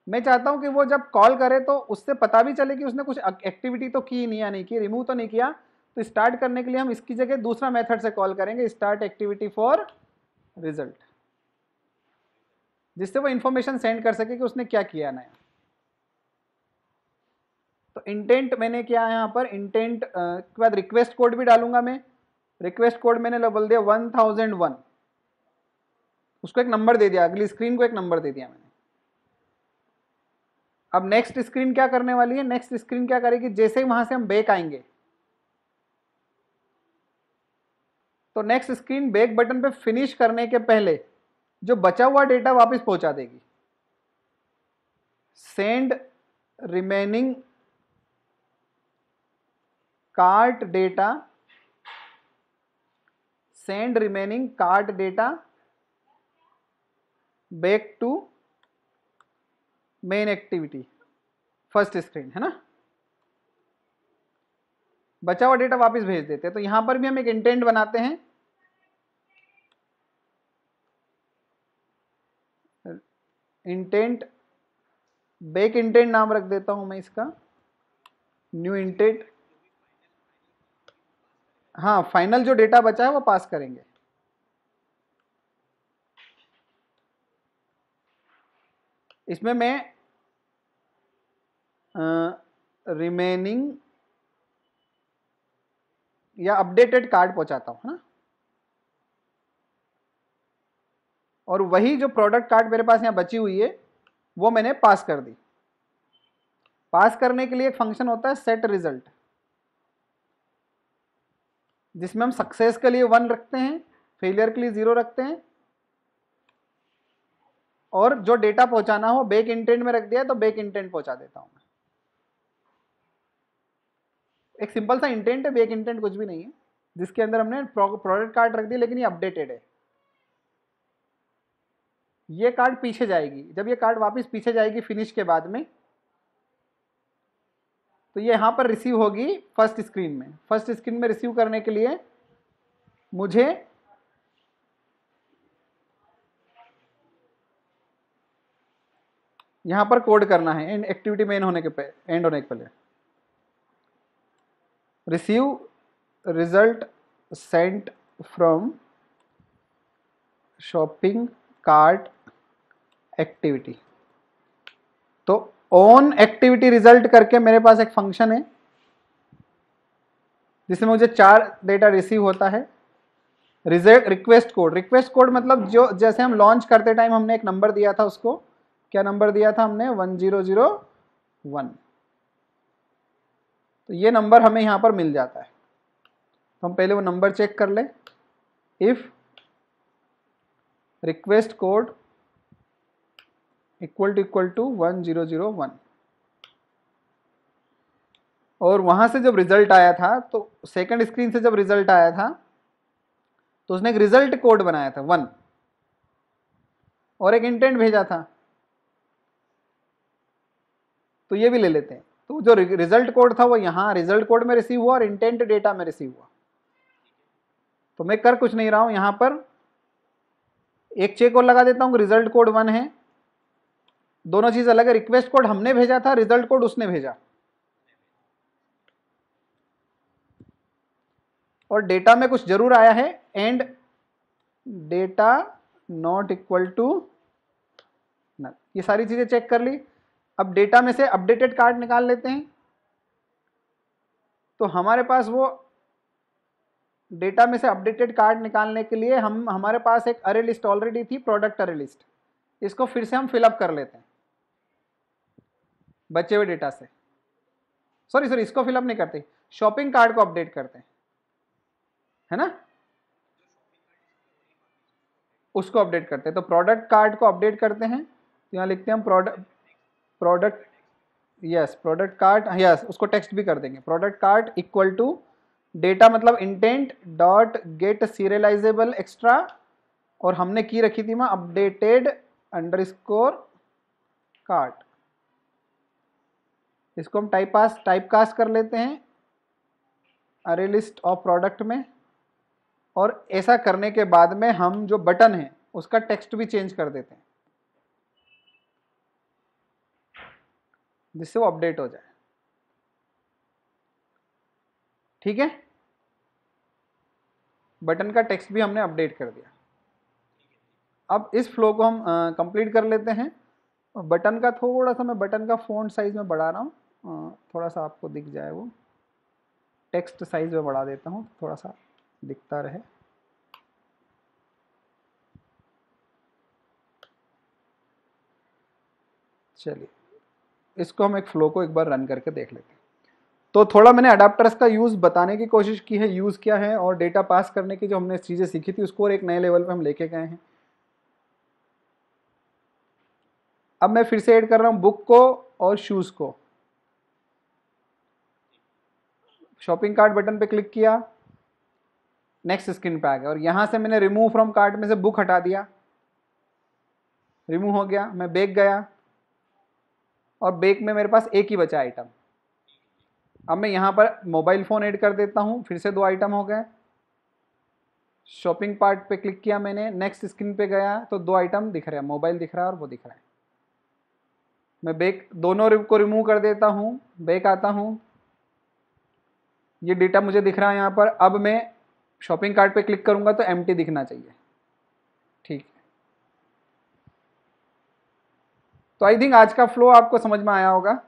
S1: मैं चाहता हूं कि वो जब कॉल करे तो उससे पता भी चले कि उसने कुछ एक्टिविटी तो की नहीं, या नहीं की, रिमूव तो नहीं किया। तो स्टार्ट करने के लिए हम इसकी जगह दूसरा मेथड से कॉल करेंगे, स्टार्ट एक्टिविटी फॉर रिजल्ट, जिससे वो इंफॉर्मेशन सेंड कर सके कि उसने क्या किया नया। तो इंटेंट मैंने किया यहाँ पर, इंटेंट के बाद रिक्वेस्ट कोड भी डालूंगा मैं। रिक्वेस्ट कोड मैंने बोल दिया 1001, उसको एक नंबर दे दिया, अगली स्क्रीन को एक नंबर दे दिया मैंने। अब नेक्स्ट स्क्रीन क्या करने वाली है, नेक्स्ट स्क्रीन क्या करेगी, जैसे ही वहां से हम बैक आएंगे तो नेक्स्ट स्क्रीन बैक बटन पे फिनिश करने के पहले जो बचा हुआ डेटा वापस पहुंचा देगी। Send remaining cart data, send remaining cart data back to main activity, first screen, है ना। बचा हुआ डेटा वापस भेज देते हैं। तो यहां पर भी हम एक इंटेंट बनाते हैं, इंटेंट, बैक इंटेंट नाम रख देता हूं मैं इसका, न्यू इंटेंट। हाँ, फाइनल जो डेटा बचा है वो पास करेंगे। इसमें मैं रिमेनिंग या अपडेटेड कार्ड पहुंचाता हूं, है ना। और वही जो प्रोडक्ट कार्ड मेरे पास यहां बची हुई है वो मैंने पास कर दी। पास करने के लिए एक फंक्शन होता है सेट रिजल्ट, जिसमें हम सक्सेस के लिए 1 रखते हैं, फेलियर के लिए 0 रखते हैं, और जो डेटा पहुंचाना हो बैक इंटेंट में रख दिया तो बैक इंटेंट पहुंचा देता हूं मैं। एक सिंपल सा इंटेंट है, बैक इंटेंट कुछ भी नहीं है, जिसके अंदर हमने प्रोडक्ट कार्ड रख दिया, लेकिन ये अपडेटेड है। ये कार्ड पीछे जाएगी, जब ये कार्ड वापस पीछे जाएगी फिनिश के बाद में, तो ये यहां पर रिसीव होगी फर्स्ट स्क्रीन में। फर्स्ट स्क्रीन में रिसीव करने के लिए मुझे यहां पर कोड करना है, एंड एक्टिविटी में एंड होने के पहले receive result Saint from shopping cart activity. तो ऑन एक्टिविटी रिजल्ट करके मेरे पास एक फंक्शन है जिसमें मुझे 4 डेटा रिसीव होता है। रिक्वेस्ट कोड मतलब जो जैसे हम लॉन्च करते टाइम हमने एक नंबर दिया था, उसको क्या नंबर दिया था हमने, 1001। तो ये नंबर हमें यहां पर मिल जाता है। तो हम पहले वो नंबर चेक कर ले। If request code equal to 1001, और वहां से जब रिजल्ट आया था, तो सेकंड स्क्रीन से जब रिजल्ट आया था तो उसने एक रिजल्ट कोड बनाया था 1, और एक इंटेंट भेजा था। तो ये भी ले लेते हैं। तो जो रिजल्ट कोड था वो यहाँ रिजल्ट कोड में रिसीव हुआ और इंटेंट डेटा में रिसीव हुआ। तो मैं कर कुछ नहीं रहा हूं, यहां पर एक चेक और लगा देता हूं, रिजल्ट कोड 1 है। दोनों चीज अलग है, रिक्वेस्ट कोड हमने भेजा था, रिजल्ट कोड उसने भेजा। और डेटा में कुछ जरूर आया है, and data not equal to null. ये सारी चीजें चेक कर ली। अब डेटा में से अपडेटेड कार्ड निकाल लेते हैं। तो हमारे पास वो डेटा में से अपडेटेड कार्ड निकालने के लिए हमारे पास एक अरे लिस्ट ऑलरेडी थी, प्रोडक्ट अरे लिस्ट। इसको फिर से हम फिलअप कर लेते हैं बचे हुए डेटा से। सॉरी, इसको फिलअप नहीं करते, शॉपिंग कार्ड को अपडेट करते हैं, है ना। उसको अपडेट करते हैं। तो प्रोडक्ट कार्ड को अपडेट करते हैं। तो यहाँ लिखते हैं हम product yes, product card, yes, उसको टेक्स्ट भी कर देंगे। Product card equal to data मतलब intent dot get serializable extra, और हमने की रखी थी वहां अपडेटेड अंडरस्कोर कार्ड। इसको हम टाइप कास्ट कर लेते हैं अरे लिस्ट ऑफ प्रोडक्ट में। और ऐसा करने के बाद में हम जो बटन है उसका टेक्स्ट भी चेंज कर देते हैं, जिससे वो अपडेट हो जाए। ठीक है, बटन का टेक्स्ट भी हमने अपडेट कर दिया। अब इस फ्लो को हम कंप्लीट कर लेते हैं। बटन का थोड़ा सा मैं बटन का फ़ॉन्ट साइज में बढ़ा रहा हूँ, थोड़ा सा आपको दिख जाए। वो टेक्स्ट साइज में बढ़ा देता हूँ, थोड़ा सा दिखता रहे। चलिए, इसको हम एक फ्लो को एक बार रन करके देख लेते हैं। तो थोड़ा मैंने अडाप्टर्स का यूज़ बताने की कोशिश की है, यूज़ किया है, और डेटा पास करने की जो हमने चीज़ें सीखी थी उसको और एक नए लेवल पे हम लेके गए हैं। अब मैं फिर से ऐड कर रहा हूँ बुक को और शूज़ को। शॉपिंग कार्ट बटन पे क्लिक किया, नेक्स्ट स्क्रीन पे आ गया, और यहाँ से मैंने रिमूव फ्रॉम कार्ट में से बुक हटा दिया। रिमूव हो गया। मैं बैक गया और बैक में मेरे पास एक ही बचा आइटम। अब मैं यहाँ पर मोबाइल फ़ोन ऐड कर देता हूँ, फिर से 2 आइटम हो गए। शॉपिंग पार्ट पे क्लिक किया मैंने, नेक्स्ट स्क्रीन पे गया तो 2 आइटम दिख रहे हैं, मोबाइल दिख रहा है और वो दिख रहा है। मैं बैक दोनों को रिमूव कर देता हूँ, बैक आता हूँ, ये डेटा मुझे दिख रहा है यहाँ पर। अब मैं शॉपिंग कार्ट पे क्लिक करूँगा तो एम्प्टी दिखना चाहिए। ठीक है, तो आई थिंक आज का फ्लो आपको समझ में आया होगा।